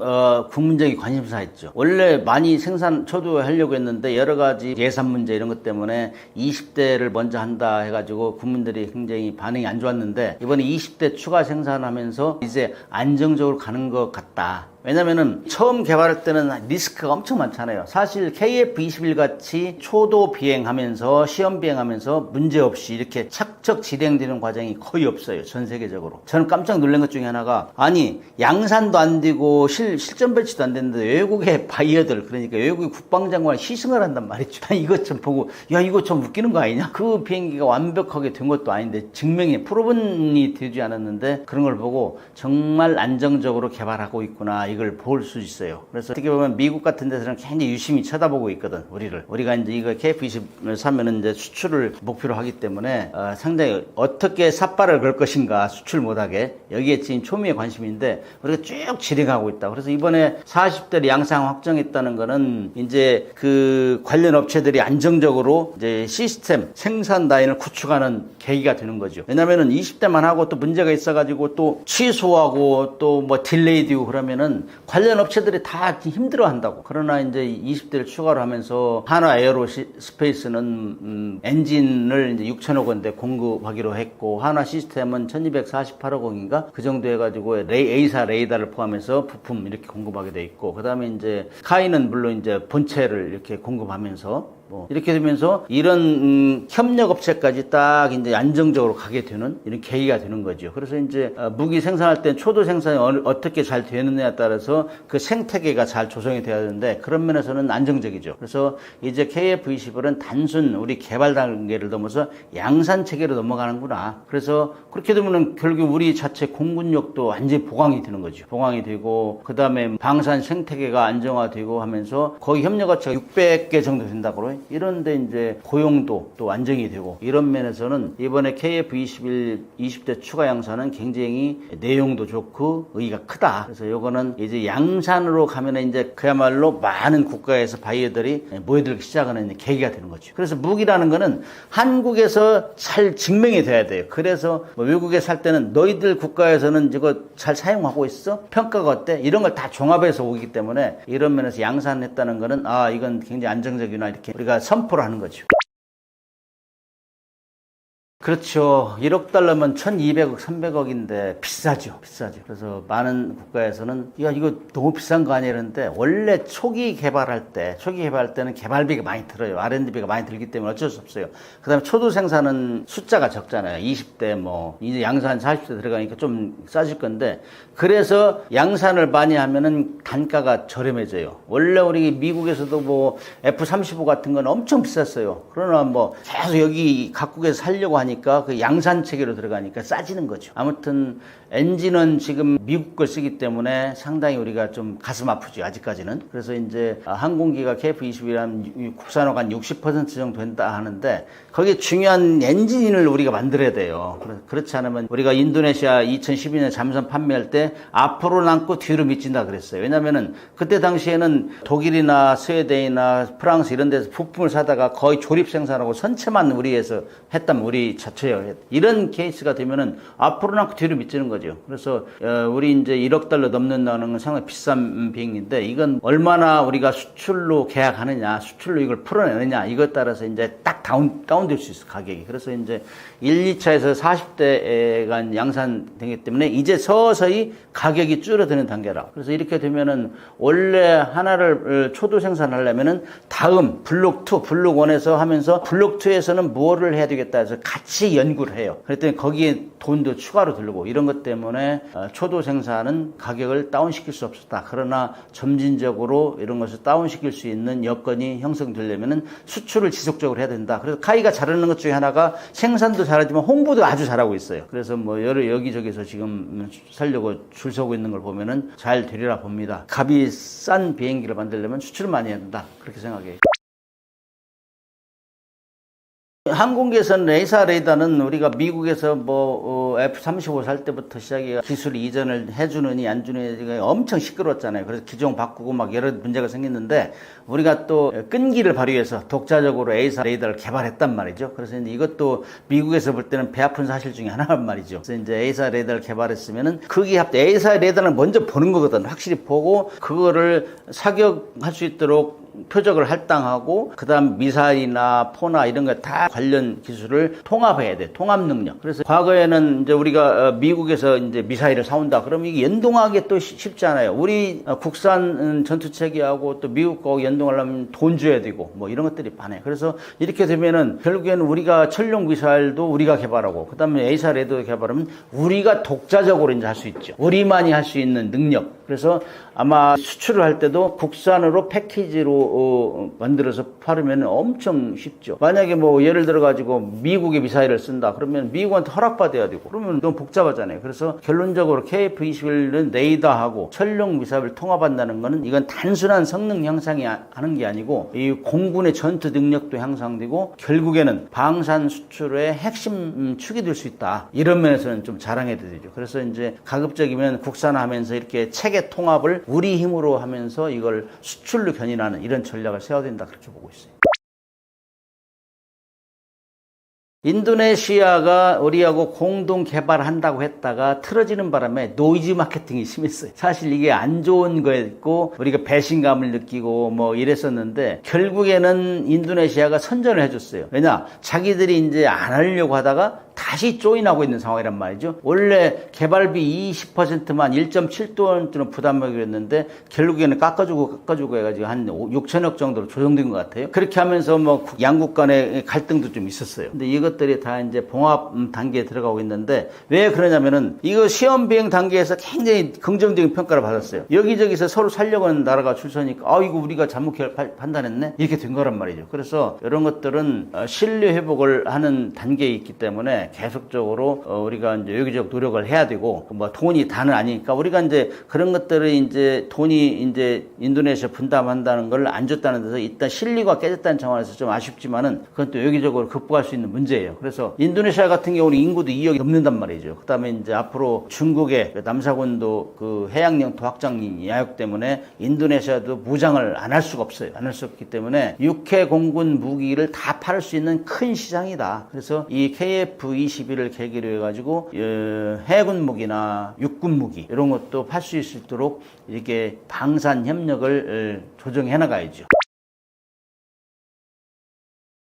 국민적인 관심사였죠. 원래 많이 초도하려고 했는데 여러 가지 예산 문제 이런 것 때문에 20대를 먼저 한다 해가지고 국민들이 굉장히 반응이 안 좋았는데 이번에 20대 추가 생산하면서 이제 안정적으로 가는 것 같다. 왜냐면은 처음 개발할 때는 리스크가 엄청 많잖아요. 사실 KF-21 같이 초도 비행하면서 시험 비행하면서 문제없이 이렇게 착척 진행되는 과정이 거의 없어요. 전 세계적으로. 저는 깜짝 놀란 것 중에 하나가, 아니 양산도 안 되고 실전 배치도 안 되는데 외국의 바이어들, 그러니까 외국의 국방장관을 희생을 한단 말이죠. 이것 좀 보고 야 이거 좀 웃기는 거 아니냐? 그 비행기가 완벽하게 된 것도 아닌데 증명이 프로븐이 되지 않았는데 그런 걸 보고 정말 안정적으로 개발하고 있구나, 이걸 볼 수 있어요. 그래서 어떻게 보면 미국 같은 데서는 굉장히 유심히 쳐다보고 있거든, 우리가 이제 이거 KF-21을 사면은 이제 수출을 목표로 하기 때문에 상당히 어떻게 삿발을 걸 것인가, 수출 못하게, 여기에 지금 초미의 관심인데 우리가 쭉 진행하고 있다. 그래서 이번에 40대를 양상 확정했다는 거는 이제 그 관련 업체들이 안정적으로 이제 시스템 생산 라인을 구축하는 계기가 되는 거죠. 왜냐면은 20대만 하고 또 문제가 있어가지고 또 취소하고 또 뭐 딜레이 되고 그러면은 관련 업체들이 다 힘들어 한다고. 그러나 이제 20대를 추가로 하면서 한화 에어로스페이스는 엔진을 이제 6천억 원대 공급하기로 했고, 한화 시스템은 1248억 원인가 그 정도 해가지고 A사 레이더를 포함해서 부품 이렇게 공급하게 돼 있고, 그 다음에 이제 카이는 물론 이제 본체를 이렇게 공급하면서 이렇게 되면서 이런 협력업체까지 딱 이제 안정적으로 가게 되는 이런 계기가 되는 거죠. 그래서 이제 무기 생산할 때 초도 생산이 어떻게 잘 되느냐에 따라서 그 생태계가 잘 조성이 돼야 되는데 그런 면에서는 안정적이죠. 그래서 이제 KF-21은 단순 우리 개발 단계를 넘어서 양산 체계로 넘어가는구나. 그래서 그렇게 되면은 결국 우리 자체 공군력도 완전히 보강이 되는 거죠. 보강이 되고, 그 다음에 방산 생태계가 안정화되고 하면서 거의 협력업체가 600개 정도 된다고. 이런데 이제 고용도 또 안정이 되고, 이런 면에서는 이번에 KF-21 20대 추가 양산은 굉장히 내용도 좋고 의의가 크다. 그래서 요거는 이제 양산으로 가면 이제 그야말로 많은 국가에서 바이어들이 모여들기 시작하는 계기가 되는 거죠. 그래서 무기라는 거는 한국에서 잘 증명이 돼야 돼요. 그래서 뭐 외국에 살 때는 너희들 국가에서는 이거 잘 사용하고 있어? 평가가 어때? 이런 걸 다 종합해서 오기 때문에 이런 면에서 양산했다는 거는 이건 굉장히 안정적이구나, 이렇게 우리가 선포를 하는 거죠. 그렇죠. 1억 달러면 1200억, 300억인데 비싸죠. 그래서 많은 국가에서는 야 이거 너무 비싼 거 아니야 이러는데, 원래 초기 개발할 때는 개발비가 많이 들어요. R&D비가 많이 들기 때문에 어쩔 수 없어요. 그 다음에 초도 생산은 숫자가 적잖아요. 20대 이제 양산 40대 들어가니까 좀 싸질 건데, 그래서 양산을 많이 하면은 단가가 저렴해져요. 원래 우리 미국에서도 뭐 F-35 같은 건 엄청 비쌌어요. 그러나 뭐 계속 여기 각국에서 살려고 하니까 그 양산 체계로 들어가니까 싸지는 거죠. 아무튼 엔진은 지금 미국 걸 쓰기 때문에 상당히 우리가 좀 가슴 아프죠, 아직까지는. 그래서 이제 항공기가 KF-21한 국산화가 한 60% 정도 된다 하는데, 거기에 중요한 엔진을 우리가 만들어야 돼요. 그렇지 않으면 우리가 인도네시아 2012년 잠수함 판매할 때 앞으로 남고 뒤로 미친다 그랬어요. 왜냐면은 그때 당시에는 독일이나 스웨덴이나 프랑스 이런 데서 부품을 사다가 거의 조립 생산하고 선체만 우리에서 했다면 우리 자체예요. 이런 케이스가 되면은 앞으로 남고 뒤로 미치는 거죠. 그래서 우리 이제 1억 달러 넘는다는 건 상당히 비싼 비행인데, 이건 얼마나 우리가 수출로 계약하느냐, 수출로 이걸 풀어내느냐, 이것 따라서 이제 딱 다운될 수 있어, 가격이. 그래서 이제 1, 2차에서 40대가 양산되기 때문에 이제 서서히 가격이 줄어드는 단계라. 그래서 이렇게 되면은 원래 하나를 초도 생산하려면은 다음 블록 2, 블록 1에서 하면서 블록 2에서는 뭐를 해야 되겠다 해서 같이 연구를 해요. 그랬더니 거기에 돈도 추가로 들고, 이런 것 때문에 초도 생산은 가격을 다운시킬 수 없었다. 그러나 점진적으로 이런 것을 다운시킬 수 있는 여건이 형성되려면은 수출을 지속적으로 해야 된다. 그래서 카이가 잘하는 것 중에 하나가 생산도 잘하지만 홍보도 아주 잘하고 있어요. 그래서 뭐 여기저기서 지금 살려고 줄 서고 있는 걸 보면은 잘 되리라 봅니다. 값이 싼 비행기를 만들려면 수출을 많이 해야 된다, 그렇게 생각해요. 항공기에서는 A사 레이더는 우리가 미국에서 F-35 살 때부터 시작해 기술 이전을 해주느니 안 주느니 엄청 시끄러웠잖아요. 그래서 기종 바꾸고 막 여러 문제가 생겼는데, 우리가 또 끈기를 발휘해서 독자적으로 A사 레이더를 개발했단 말이죠. 그래서 이제 이것도 미국에서 볼 때는 배 아픈 사실 중에 하나란 말이죠. 그래서 이제 A사 레이더를 개발했으면은 그게 A사 레이더를 먼저 보는 거거든. 확실히 보고 그거를 사격할 수 있도록 표적을 할당하고 그다음 미사일이나 포나 이런 거 다 관련 기술을 통합해야 돼. 통합 능력. 그래서 과거에는 이제 우리가 미국에서 이제 미사일을 사온다. 그러면 이게 연동하기 또 쉽지 않아요. 우리 국산 전투체계하고 또 미국 거 연동하려면 돈 줘야 되고 뭐 이런 것들이 많아요. 그래서 이렇게 되면은 결국에는 우리가 천룡 미사일도 우리가 개발하고 그다음에 에이사 레이더 개발하면 우리가 독자적으로 이제 할 수 있죠. 우리만이 할 수 있는 능력. 그래서 아마 수출을 할 때도 국산으로 패키지로 만들어서 팔으면 엄청 쉽죠. 만약에 뭐 예를 들어 가지고 미국의 미사일을 쓴다 그러면 미국한테 허락받아야 되고 그러면 너무 복잡하잖아요. 그래서 결론적으로 KF-21은 레이더하고 천룡 미사일을 통합한다는 거는 이건 단순한 성능 향상이 하는 게 아니고 이 공군의 전투 능력도 향상되고 결국에는 방산 수출의 핵심 축이 될 수 있다. 이런 면에서는 좀 자랑해야 되죠. 그래서 이제 가급적이면 국산화하면서 이렇게 체계 통합을 우리 힘으로 하면서 이걸 수출로 견인하는 이런 전략을 세워야 된다. 그렇게 보고 있어요. 인도네시아가 우리하고 공동 개발한다고 했다가 틀어지는 바람에 노이즈 마케팅이 심했어요. 사실 이게 안 좋은 거였고 우리가 배신감을 느끼고 뭐 이랬었는데 결국에는 인도네시아가 선전을 해줬어요. 왜냐? 자기들이 이제 안 하려고 하다가 다시 조인하고 있는 상황이란 말이죠. 원래 개발비 20%만 1.7조 원쯤 부담하기로 했는데 결국에는 깎아주고 해가지고 한 6천억 정도로 조정된 것 같아요. 그렇게 하면서 뭐 양국 간의 갈등도 좀 있었어요. 근데 이것들이 다 이제 봉합 단계에 들어가고 있는데 왜 그러냐면은 이거 시험 비행 단계에서 굉장히 긍정적인 평가를 받았어요. 여기저기서 서로 살려고 하는 나라가 줄 서니까 이거 우리가 잘못 판단했네? 이렇게 된 거란 말이죠. 그래서 이런 것들은 신뢰 회복을 하는 단계에 있기 때문에 계속적으로 우리가 이제 여기저기 노력을 해야 되고 뭐 돈이 다는 아니니까 우리가 이제 그런 것들을 이제 돈이 이제 인도네시아 분담한다는 걸 안 줬다는 데서 일단 실리가 깨졌다는 차원에서 좀 아쉽지만은 그건 또 여기저기로 극복할 수 있는 문제예요. 그래서 인도네시아 같은 경우는 인구도 2억이 넘는단 말이죠. 그다음에 이제 앞으로 중국의 남사군도 그 해양 영토 확장 야욕 때문에 인도네시아도 무장을 안 할 수가 없어요. 안 할 수 없기 때문에 육해 공군 무기를 다 팔 수 있는 큰 시장이다. 그래서 이 KF-21을 계기로 해가지고 해군 무기나 육군 무기 이런 것도 팔 수 있도록 이렇게 방산 협력을 조정해 나가야죠.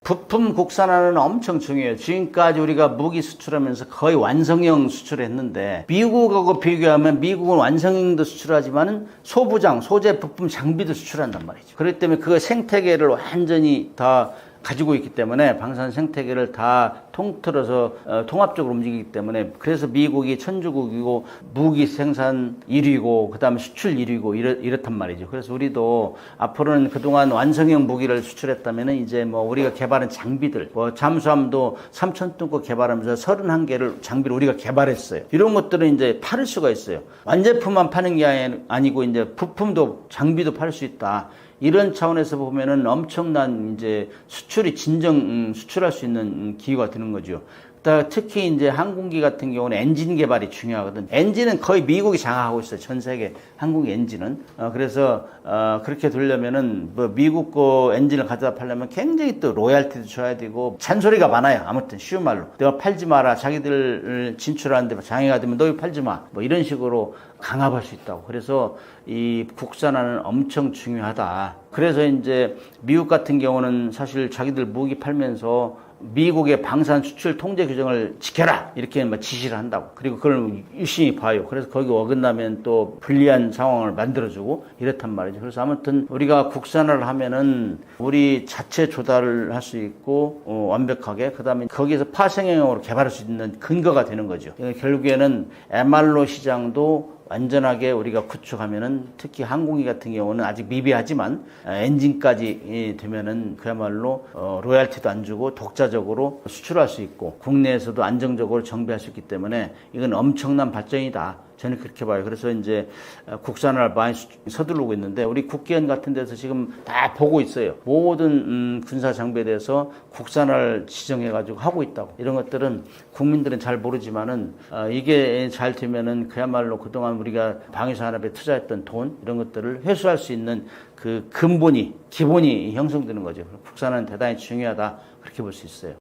부품 국산화는 엄청 중요해요. 지금까지 우리가 무기 수출하면서 거의 완성형 수출했는데 미국하고 비교하면 미국은 완성형도 수출하지만은 소부장, 소재, 부품, 장비도 수출한단 말이죠. 그렇기 때문에 그 생태계를 완전히 다 가지고 있기 때문에 방산 생태계를 다 통틀어서 통합적으로 움직이기 때문에 그래서 미국이 천주국이고 무기 생산 1위고 그다음에 수출 1위고 이렇단 말이죠. 그래서 우리도 앞으로는 그동안 완성형 무기를 수출했다면은 이제 뭐 우리가 개발한 장비들 뭐 잠수함도 3,000톤 거 개발하면서 31개를 장비를 우리가 개발했어요. 이런 것들은 이제 팔을 수가 있어요. 완제품만 파는 게 아니고 이제 부품도 장비도 팔 수 있다. 이런 차원에서 보면은 엄청난 이제 수출이 진정 수출할 수 있는 기회가 되는 거죠. 특히 이제 항공기 같은 경우는 엔진 개발이 중요하거든. 엔진은 거의 미국이 장악하고 있어요. 전 세계 항공 엔진은. 그래서 그렇게 되려면은 뭐 미국 거 엔진을 가져다 팔려면 굉장히 또 로얄티도 줘야 되고 잔소리가 많아요. 아무튼 쉬운 말로 내가 팔지 마라. 자기들 진출하는데 장애가 되면 너 팔지 마. 뭐 이런 식으로 강압할 수 있다고. 그래서 이 국산화는 엄청 중요하다. 그래서 이제 미국 같은 경우는 사실 자기들 무기 팔면서 미국의 방산 수출 통제 규정을 지켜라 이렇게 지시를 한다고. 그리고 그걸 유심히 봐요. 그래서 거기 어긋나면 또 불리한 상황을 만들어주고 이렇단 말이죠. 그래서 아무튼 우리가 국산화를 하면은 우리 자체 조달을 할 수 있고 완벽하게 그다음에 거기에서 파생형으로 개발할 수 있는 근거가 되는 거죠. 결국에는 MRO 시장도 완전하게 우리가 구축하면은 특히 항공기 같은 경우는 아직 미비하지만 엔진까지 되면은 그야말로 로얄티도 안 주고 독자적으로 수출할 수 있고 국내에서도 안정적으로 정비할 수 있기 때문에 이건 엄청난 발전이다. 저는 그렇게 봐요. 그래서 이제 국산화를 많이 서두르고 있는데 우리 국기원 같은 데서 지금 다 보고 있어요. 모든 군사 장비에 대해서 국산화를 지정해가지고 하고 있다고. 이런 것들은 국민들은 잘 모르지만은 이게 잘 되면은 그야말로 그동안 우리가 방위산업에 투자했던 돈 이런 것들을 회수할 수 있는 그 기본이 형성되는 거죠. 국산화는 대단히 중요하다. 그렇게 볼 수 있어요.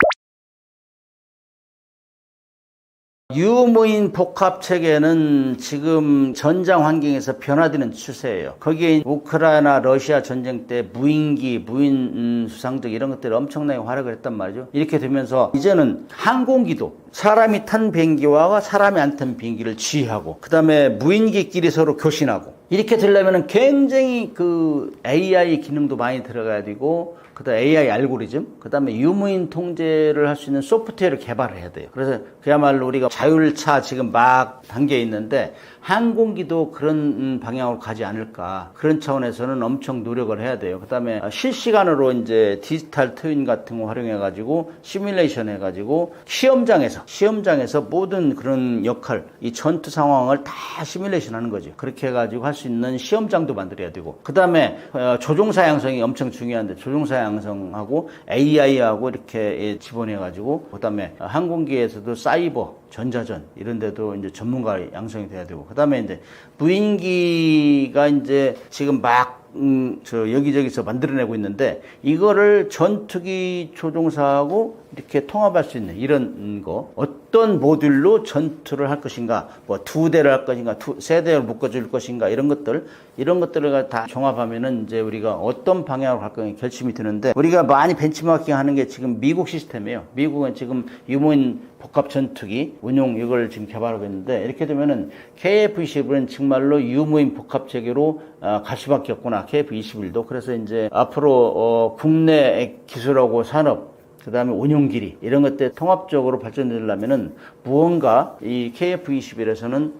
유무인 복합 체계는 지금 전장 환경에서 변화되는 추세예요. 거기에 우크라이나 러시아 전쟁 때 무인기, 무인 수상적 이런 것들이 엄청나게 활약을 했단 말이죠. 이렇게 되면서 이제는 항공기도 사람이 탄 비행기와 사람이 안 탄 비행기를 지휘하고, 그 다음에 무인기끼리 서로 교신하고, 이렇게 되려면 굉장히 그 AI 기능도 많이 들어가야 되고, 그 다음에 AI 알고리즘, 그 다음에 유무인 통제를 할 수 있는 소프트웨어를 개발을 해야 돼요. 그래서 그야말로 우리가 자율차 지금 막 단계에 있는데, 항공기도 그런 방향으로 가지 않을까. 그런 차원에서는 엄청 노력을 해야 돼요. 그 다음에 실시간으로 이제 디지털 트윈 같은 거 활용해가지고, 시뮬레이션 해가지고, 시험장에서 모든 그런 역할, 이 전투 상황을 다 시뮬레이션 하는 거죠. 그렇게 해가지고 할 수 있는 시험장도 만들어야 되고, 그 다음에 조종사 양성이 엄청 중요한데, 조종사 양성하고 AI하고 이렇게 집어내가지고, 그 다음에 항공기에서도 사이버, 전자전 이런 데도 이제 전문가 양성이 돼야 되고, 그 다음에 이제 무인기가 이제 지금 막 여기저기서 만들어내고 있는데, 이거를 전투기 조종사하고 이렇게 통합할 수 있는 이런 거, 어떤 모듈로 전투를 할 것인가, 뭐 2대를 할 것인가, 3대를 묶어줄 것인가, 이런 것들을 다 종합하면은 이제 우리가 어떤 방향으로 갈 건가 결심이 드는데, 우리가 많이 벤치마킹 하는 게 지금 미국 시스템이에요. 미국은 지금 유무인 복합 전투기 운용 이걸 지금 개발하고 있는데, 이렇게 되면은 KF-21은 정말로 유무인 복합 체계로 갈 수밖에 없구나. KF-21도. 그래서 이제 앞으로 국내 기술하고 산업, 그 다음에 운용 길이 이런 것들 통합적으로 발전되려면은 무언가 이 KF-21에서는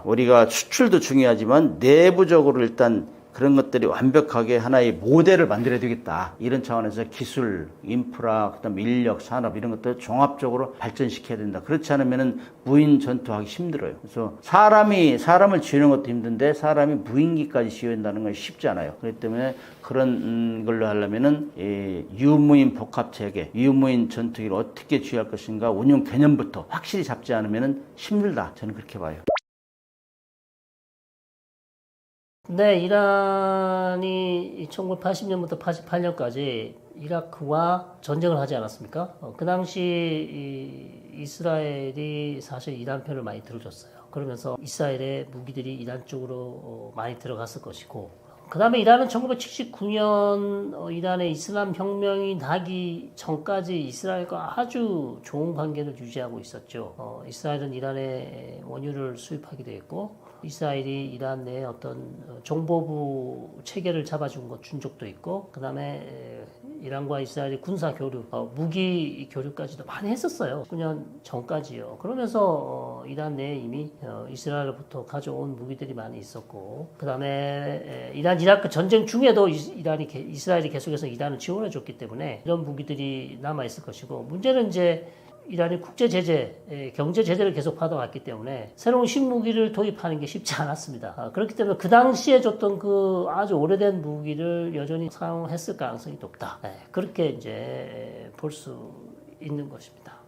우리가 수출도 중요하지만 내부적으로 일단 그런 것들이 완벽하게 하나의 모델을 만들어야 되겠다. 이런 차원에서 기술, 인프라, 그다음 인력, 산업 이런 것들을 종합적으로 발전시켜야 된다. 그렇지 않으면은 무인 전투하기 힘들어요. 그래서 사람을 지휘하는 것도 힘든데 사람이 무인기까지 지휘한다는 건 쉽지 않아요. 그렇기 때문에 그런 걸로 하려면은 유무인 복합 체계, 유무인 전투기를 어떻게 지휘할 것인가 운용 개념부터 확실히 잡지 않으면은 힘들다. 저는 그렇게 봐요. 네, 이란이 1980년부터 88년까지 이라크와 전쟁을 하지 않았습니까? 그 당시 이스라엘이 사실 이란 편을 많이 들어줬어요. 그러면서 이스라엘의 무기들이 이란 쪽으로 많이 들어갔을 것이고, 그 다음에 이란은 1979년 이란의 이슬람 혁명이 나기 전까지 이스라엘과 아주 좋은 관계를 유지하고 있었죠. 이스라엘은 이란의 원유를 수입하기도 했고, 이스라엘이 이란 내에 어떤 정보부 체계를 잡아준 준 적도 있고, 그 다음에 이란과 이스라엘의 군사 교류, 무기 교류까지도 많이 했었어요. 9년 전까지요. 그러면서 이란 내에 이미 이스라엘로부터 가져온 무기들이 많이 있었고, 그 다음에 이란 이라크 전쟁 중에도 이스라엘이 계속해서 이란을 지원해 줬기 때문에 이런 무기들이 남아 있을 것이고, 문제는 이제 이란이 국제 제재, 경제 제재를 계속 받아왔기 때문에 새로운 신무기를 도입하는 게 쉽지 않았습니다. 그렇기 때문에 그 당시에 줬던 그 아주 오래된 무기를 여전히 사용했을 가능성이 높다. 그렇게 이제 볼 수 있는 것입니다.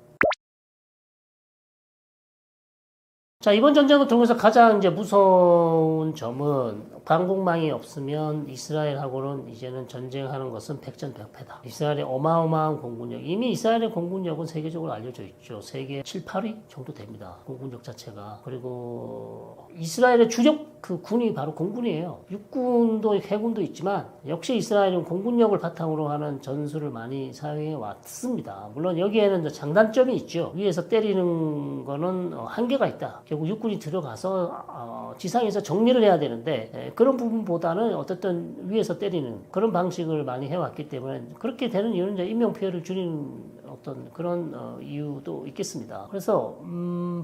자, 이번 전쟁을 통해서 가장 이제 무서운 점은 방공망이 없으면 이스라엘하고는 이제는 전쟁하는 것은 백전백패다. 이스라엘의 어마어마한 공군력, 이미 이스라엘의 공군력은 세계적으로 알려져 있죠. 세계 7, 8위 정도 됩니다. 공군력 자체가. 그리고 이스라엘의 주력 그 군이 바로 공군이에요. 육군도 해군도 있지만 역시 이스라엘은 공군력을 바탕으로 하는 전술을 많이 사용해 왔습니다. 물론 여기에는 장단점이 있죠. 위에서 때리는 거는 한계가 있다. 결국 육군이 들어가서 지상에서 정리를 해야 되는데 그런 부분보다는 어쨌든 위에서 때리는 그런 방식을 많이 해왔기 때문에 그렇게 되는 이유는 이제 인명피해를 줄이는 어떤 그런 이유도 있겠습니다. 그래서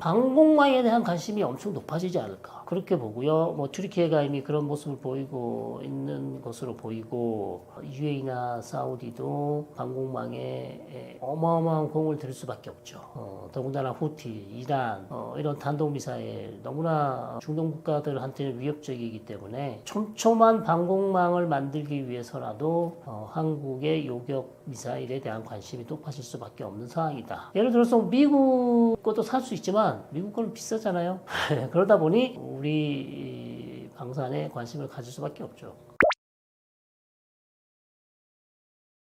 방공망에 대한 관심이 엄청 높아지지 않을까 그렇게 보고요. 뭐 튀르키예가 이미 그런 모습을 보이고 있는 것으로 보이고 UAE나 사우디도 방공망에 어마어마한 공을 들일 수밖에 없죠. 더군다나 후티, 이란 이런 탄도미사일 너무나 중동 국가들한테는 위협적이기 때문에 촘촘한 방공망을 만들기 위해서라도 한국의 요격 미사일에 대한 관심이 높아질 수밖에 없는 상황이다. 예를 들어서 미국 것도 살 수 있지만 미국 거는 비싸잖아요. 그러다 보니 우리 방산에 관심을 가질 수밖에 없죠.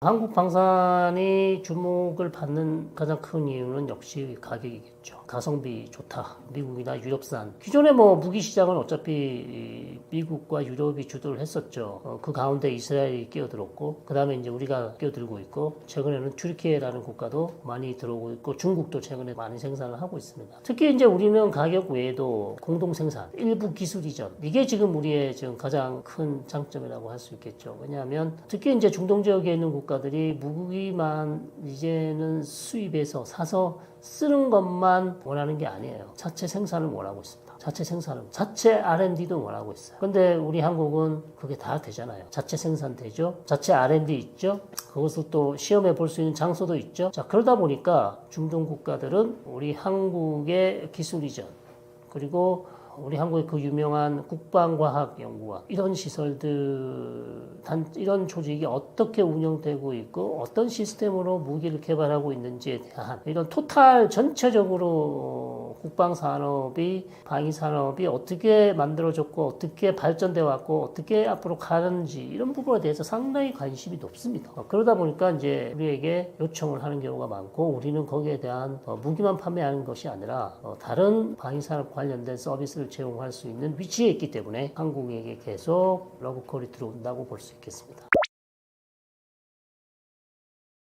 한국 방산이 주목을 받는 가장 큰 이유는 역시 가격이겠죠. 가성비 좋다. 미국이나 유럽산. 기존에 뭐 무기 시장은 어차피 미국과 유럽이 주도를 했었죠. 그 가운데 이스라엘이 끼어들었고, 그 다음에 이제 우리가 끼어들고 있고, 최근에는 튀르키예라는 국가도 많이 들어오고 있고, 중국도 최근에 많이 생산을 하고 있습니다. 특히 이제 우리는 가격 외에도 공동 생산, 일부 기술 이전. 이게 지금 우리의 지금 가장 큰 장점이라고 할 수 있겠죠. 왜냐하면 특히 이제 중동 지역에 있는 국가들이 무기만 이제는 수입해서 사서 쓰는 것만 원하는 게 아니에요. 자체 생산을 원하고 있습니다. 자체 생산을, 자체 R&D도 원하고 있어요. 근데 우리 한국은 그게 다 되잖아요. 자체 생산 되죠. 자체 R&D 있죠. 그것을 또 시험해 볼 수 있는 장소도 있죠. 자, 그러다 보니까 중동 국가들은 우리 한국의 기술 이전, 그리고 우리 한국의 그 유명한 국방과학연구원 이런 시설들, 이런 조직이 어떻게 운영되고 있고 어떤 시스템으로 무기를 개발하고 있는지에 대한 이런 토탈 전체적으로 국방산업이, 방위산업이 어떻게 만들어졌고 어떻게 발전돼 왔고 어떻게 앞으로 가는지 이런 부분에 대해서 상당히 관심이 높습니다. 그러다 보니까 이제 우리에게 요청을 하는 경우가 많고, 우리는 거기에 대한 무기만 판매하는 것이 아니라 다른 방위산업 관련된 서비스를 제공할 수 있는 위치에 있기 때문에 한국에게 계속 러브콜이 들어온다고 볼 수 있겠습니다.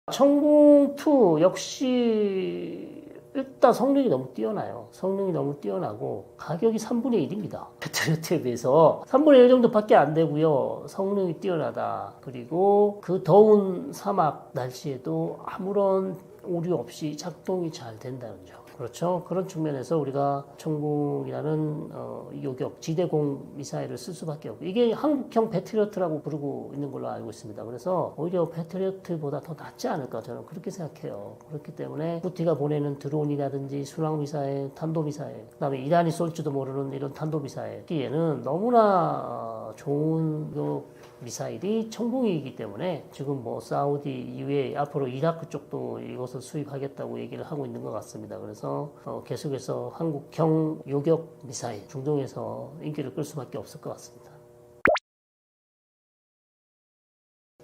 천공2 역시 일단 성능이 너무 뛰어나요. 성능이 너무 뛰어나고 가격이 3분의 1입니다. 패트리어트에 비해서 3분의 1 정도밖에 안 되고요. 성능이 뛰어나다. 그리고 그 더운 사막 날씨에도 아무런 오류 없이 작동이 잘 된다는 점. 그렇죠. 그런 측면에서 우리가 천공이라는 요격 지대공 미사일을 쓸 수밖에 없고, 이게 한국형 패트리어트라고 부르고 있는 걸로 알고 있습니다. 그래서 오히려 패트리어트보다 더 낫지 않을까, 저는 그렇게 생각해요. 그렇기 때문에 후티가 보내는 드론이라든지 순항미사일, 탄도미사일, 그다음에 이란이 쏠지도 모르는 이런 탄도미사일, 기에는 너무나 좋은 미사일이 천공이기 때문에 지금 뭐 사우디 이외에 앞으로 이라크 쪽도 이것을 수입하겠다고 얘기를 하고 있는 것 같습니다. 그래서 계속해서 한국형 요격 미사일 중동에서 인기를 끌 수밖에 없을 것 같습니다.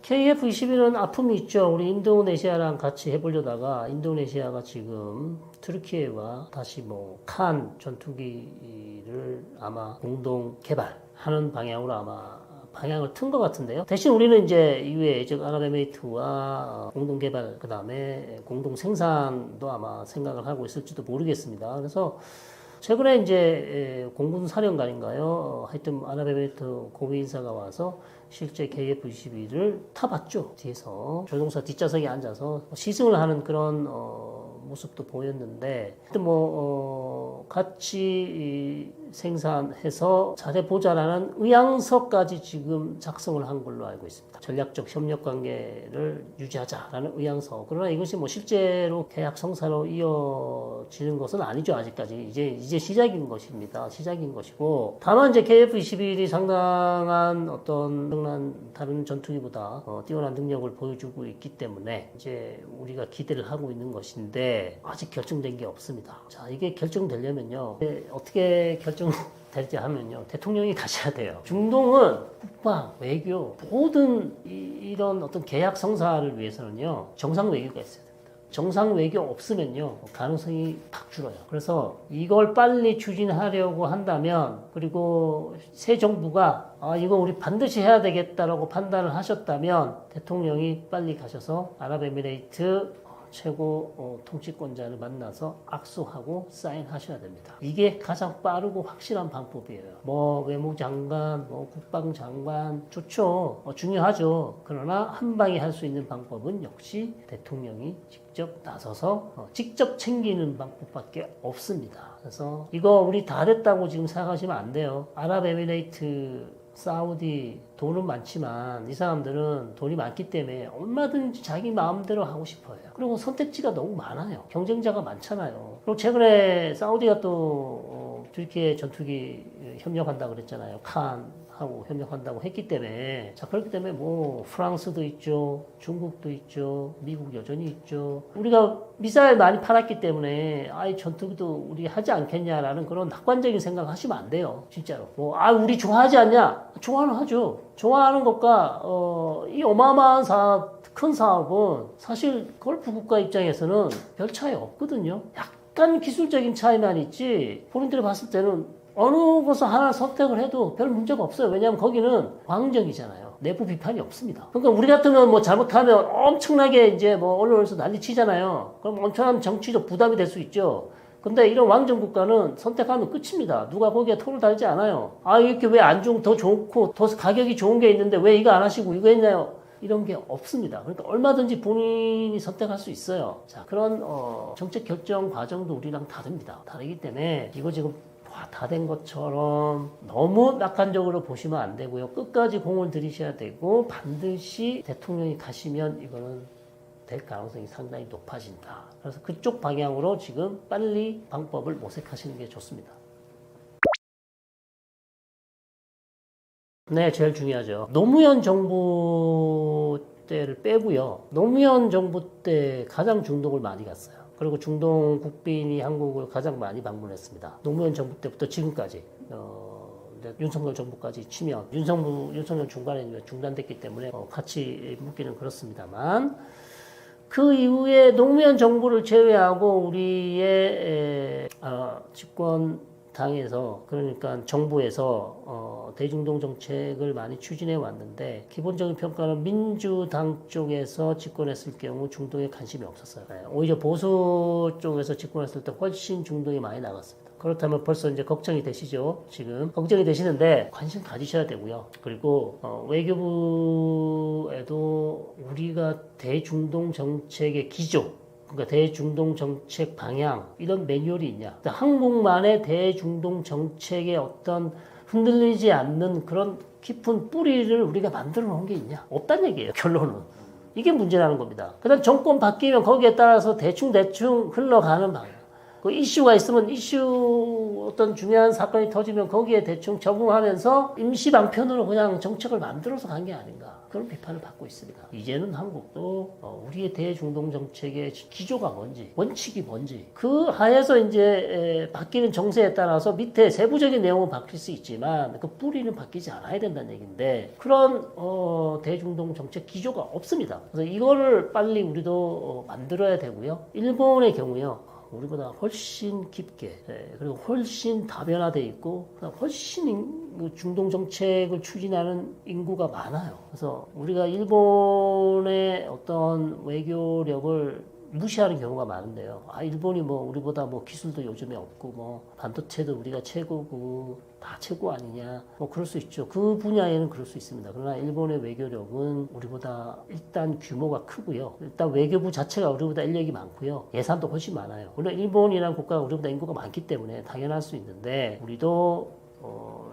KF-21은 아픔이 있죠. 우리 인도네시아랑 같이 해보려다가 인도네시아가 지금 트르키예와 다시 뭐 칸 전투기를 아마 공동 개발하는 방향으로 아마 방향을 튼 것 같은데요. 대신 우리는 이제 이후에 즉 아랍에미리트와 공동 개발, 그 다음에 공동 생산도 아마 생각을 하고 있을지도 모르겠습니다. 그래서 최근에 이제 공군 사령관인가요? 하여튼 아랍에미리트 고위인사가 와서 실제 KF-21을 타봤죠. 뒤에서 조종사 뒷좌석에 앉아서 시승을 하는 그런 모습도 보였는데, 같이 생산해서 잘해보자라는 의향서까지 지금 작성을 한 걸로 알고 있습니다. 전략적 협력 관계를 유지하자라는 의향서. 그러나 이것이 뭐 실제로 계약 성사로 이어지는 것은 아니죠. 아직까지. 이제 시작인 것입니다. 시작인 것이고, 다만 이제 KF-21이 상당한 어떤 다른 전투기보다 뛰어난 능력을 보여주고 있기 때문에 이제 우리가 기대를 하고 있는 것인데, 아직 결정된 게 없습니다. 자, 이게 결정되려면요, 어떻게 결정될지 하면요, 대통령이 가셔야 돼요. 중동은 국방, 외교, 모든 이런 어떤 계약 성사를 위해서는요, 정상 외교가 있어야 됩니다. 정상 외교 없으면요, 가능성이 팍 줄어요. 그래서 이걸 빨리 추진하려고 한다면, 그리고 새 정부가 이거 우리 반드시 해야 되겠다라고 판단을 하셨다면 대통령이 빨리 가셔서 아랍에미레이트 최고 통치권자를 만나서 악수하고 사인하셔야 됩니다. 이게 가장 빠르고 확실한 방법이에요. 뭐 외무장관, 뭐 국방장관 좋죠. 중요하죠. 그러나 한 방에 할 수 있는 방법은 역시 대통령이 직접 나서서 직접 챙기는 방법밖에 없습니다. 그래서 이거 우리 다 됐다고 지금 생각하시면 안 돼요. 아랍에미레이트, 사우디 돈은 많지만 이 사람들은 돈이 많기 때문에 얼마든지 자기 마음대로 하고 싶어요. 그리고 선택지가 너무 많아요. 경쟁자가 많잖아요. 그리고 최근에 사우디가 또 튀르키예 전투기 협력한다고 그랬잖아요. 칸하고 협력한다고 했기 때문에, 자, 그렇기 때문에 뭐 프랑스도 있죠, 중국도 있죠, 미국 여전히 있죠. 우리가 미사일 많이 팔았기 때문에 전투기도 우리 하지 않겠냐라는 그런 낙관적인 생각 하시면 안 돼요. 진짜로. 우리 좋아하지 않냐? 좋아는 하죠. 좋아하는 것과 이 어마어마한 사업, 큰 사업은 사실 골프 국가 입장에서는 별 차이 없거든요. 약간 기술적인 차이만 있지 본인들이 봤을 때는 어느 것을 하나 선택을 해도 별 문제가 없어요. 왜냐하면 거기는 광정이잖아요. 내부 비판이 없습니다. 그러니까 우리 같으면 뭐 잘못하면 엄청나게 이제 뭐 언론에서 난리 치잖아요. 그럼 엄청난 정치적 부담이 될 수 있죠. 근데 이런 왕정 국가는 선택하면 끝입니다. 누가 거기에 토를 달지 않아요. 아, 이렇게 왜 안 좋은, 더 좋고, 더 가격이 좋은 게 있는데 왜 이거 안 하시고 이거 했나요? 이런 게 없습니다. 그러니까 얼마든지 본인이 선택할 수 있어요. 자, 그런, 정책 결정 과정도 우리랑 다릅니다. 다르기 때문에 이거 지금 다 된 것처럼 너무 낙관적으로 보시면 안 되고요. 끝까지 공을 들이셔야 되고 반드시 대통령이 가시면 이거는 될 가능성이 상당히 높아진다. 그래서 그쪽 방향으로 지금 빨리 방법을 모색하시는 게 좋습니다. 네, 제일 중요하죠. 노무현 정부 때를 빼고요. 노무현 정부 때 가장 중동을 많이 갔어요. 그리고 중동 국빈이 한국을 가장 많이 방문했습니다. 노무현 정부 때부터 지금까지. 윤석열 정부까지 치면 윤석열 중간에 중단됐기 때문에 같이 묻기는 그렇습니다만 그 이후에 노무현 정부를 제외하고 우리의 집권 당에서 그러니까 정부에서 대중동 정책을 많이 추진해 왔는데 기본적인 평가는 민주당 쪽에서 집권했을 경우 중동에 관심이 없었어요. 오히려 보수 쪽에서 집권했을 때 훨씬 중동이 많이 나갔습니다. 그렇다면 벌써 이제 걱정이 되시죠? 지금 걱정이 되시는데 관심 가지셔야 되고요. 그리고 외교부에도 우리가 대중동 정책의 기조 그러니까 대중동 정책 방향 이런 매뉴얼이 있냐? 한국만의 대중동 정책의 어떤 흔들리지 않는 그런 깊은 뿌리를 우리가 만들어 놓은 게 있냐? 없다는 얘기예요. 결론은. 이게 문제라는 겁니다. 그다음 정권 바뀌면 거기에 따라서 대충 흘러가는 방향. 그 이슈가 있으면 이슈 어떤 중요한 사건이 터지면 거기에 대충 적응하면서 임시 방편으로 그냥 정책을 만들어서 간 게 아닌가. 그런 비판을 받고 있습니다. 이제는 한국도 우리의 대중동 정책의 기조가 뭔지, 원칙이 뭔지 그 하에서 이제 바뀌는 정세에 따라서 밑에 세부적인 내용은 바뀔 수 있지만 그 뿌리는 바뀌지 않아야 된다는 얘기인데 그런 대중동 정책 기조가 없습니다. 그래서 이거를 빨리 우리도 만들어야 되고요. 일본의 경우요. 우리보다 훨씬 깊게 그리고 훨씬 다변화되어 있고 훨씬 중동 정책을 추진하는 인구가 많아요. 그래서 우리가 일본의 어떤 외교력을 무시하는 경우가 많은데요. 아, 일본이 뭐 우리보다 뭐 기술도 요즘에 없고 뭐 반도체도 우리가 최고고 다 최고 아니냐. 뭐 그럴 수 있죠. 그 분야에는 그럴 수 있습니다. 그러나 일본의 외교력은 우리보다 일단 규모가 크고요. 일단 외교부 자체가 우리보다 인력이 많고요. 예산도 훨씬 많아요. 물론 일본이라는 국가가 우리보다 인구가 많기 때문에 당연할 수 있는데 우리도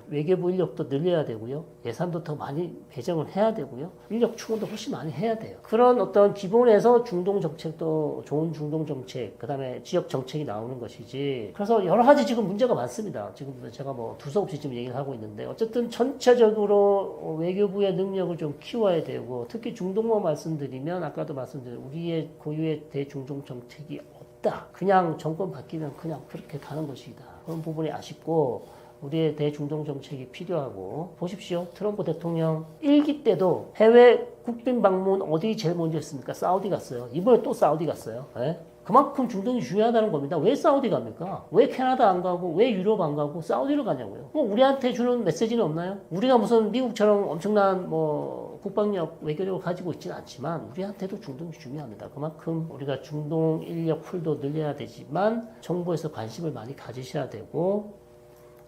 외교부 인력도 늘려야 되고요. 예산도 더 많이 배정을 해야 되고요. 인력 충원도 훨씬 많이 해야 돼요. 그런 어떤 기본에서 중동 정책도 좋은 중동 정책, 그 다음에 지역 정책이 나오는 것이지. 그래서 여러 가지 지금 문제가 많습니다. 지금 제가 뭐 두서없이 지금 얘기를 하고 있는데 어쨌든 전체적으로 외교부의 능력을 좀 키워야 되고 특히 중동만 말씀드리면 아까도 말씀드린 우리의 고유의 대중동 정책이 없다. 그냥 정권 바뀌면 그냥 그렇게 가는 것이다. 그런 부분이 아쉽고 우리의 대중동 정책이 필요하고 보십시오. 트럼프 대통령 1기 때도 해외 국빈 방문 어디 제일 먼저 했습니까? 사우디 갔어요. 이번에 또 사우디 갔어요. 네? 그만큼 중동이 중요하다는 겁니다. 왜 사우디 갑니까? 왜 캐나다 안 가고 왜 유럽 안 가고 사우디로 가냐고요. 뭐 우리한테 주는 메시지는 없나요? 우리가 무슨 미국처럼 엄청난 뭐 국방력, 외교력을 가지고 있지는 않지만 우리한테도 중동이 중요합니다. 그만큼 우리가 중동 인력 풀도 늘려야 되지만 정부에서 관심을 많이 가지셔야 되고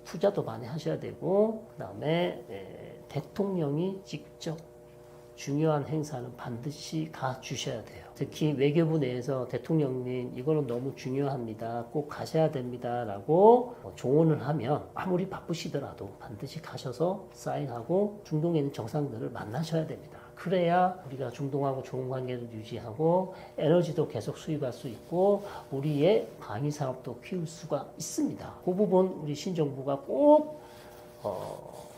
투자도 많이 하셔야 되고 그 다음에 대통령이 직접 중요한 행사는 반드시 가주셔야 돼요. 특히 외교부 내에서 대통령님 이거는 너무 중요합니다. 꼭 가셔야 됩니다. 라고 조언을 하면 아무리 바쁘시더라도 반드시 가셔서 사인하고 중동에 있는 정상들을 만나셔야 됩니다. 그래야 우리가 중동하고 좋은 관계를 유지하고 에너지도 계속 수입할 수 있고 우리의 방위 산업도 키울 수가 있습니다. 그 부분 우리 신정부가 꼭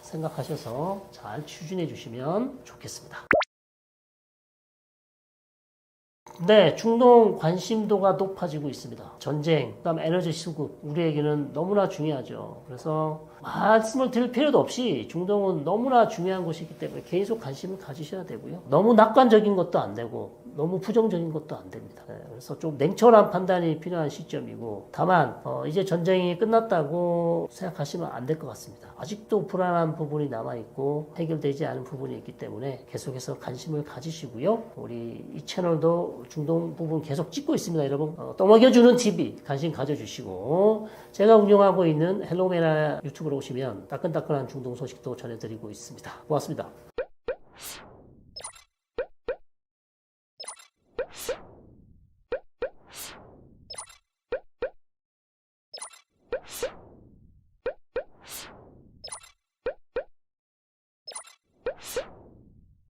생각하셔서 잘 추진해 주시면 좋겠습니다. 네, 중동 관심도가 높아지고 있습니다. 전쟁, 그다음 에너지 수급, 우리에게는 너무나 중요하죠. 그래서 말씀을 드릴 필요도 없이 중동은 너무나 중요한 곳이기 때문에 계속 관심을 가지셔야 되고요. 너무 낙관적인 것도 안 되고 너무 부정적인 것도 안 됩니다. 네, 그래서 좀 냉철한 판단이 필요한 시점이고 다만 이제 전쟁이 끝났다고 생각하시면 안 될 것 같습니다. 아직도 불안한 부분이 남아있고 해결되지 않은 부분이 있기 때문에 계속해서 관심을 가지시고요. 우리 이 채널도 중동 부분 계속 찍고 있습니다. 여러분 떠먹여주는 TV 관심 가져주시고 제가 운영하고 있는 헬로메라 유튜브로 오시면 따끈따끈한 중동 소식도 전해드리고 있습니다. 고맙습니다.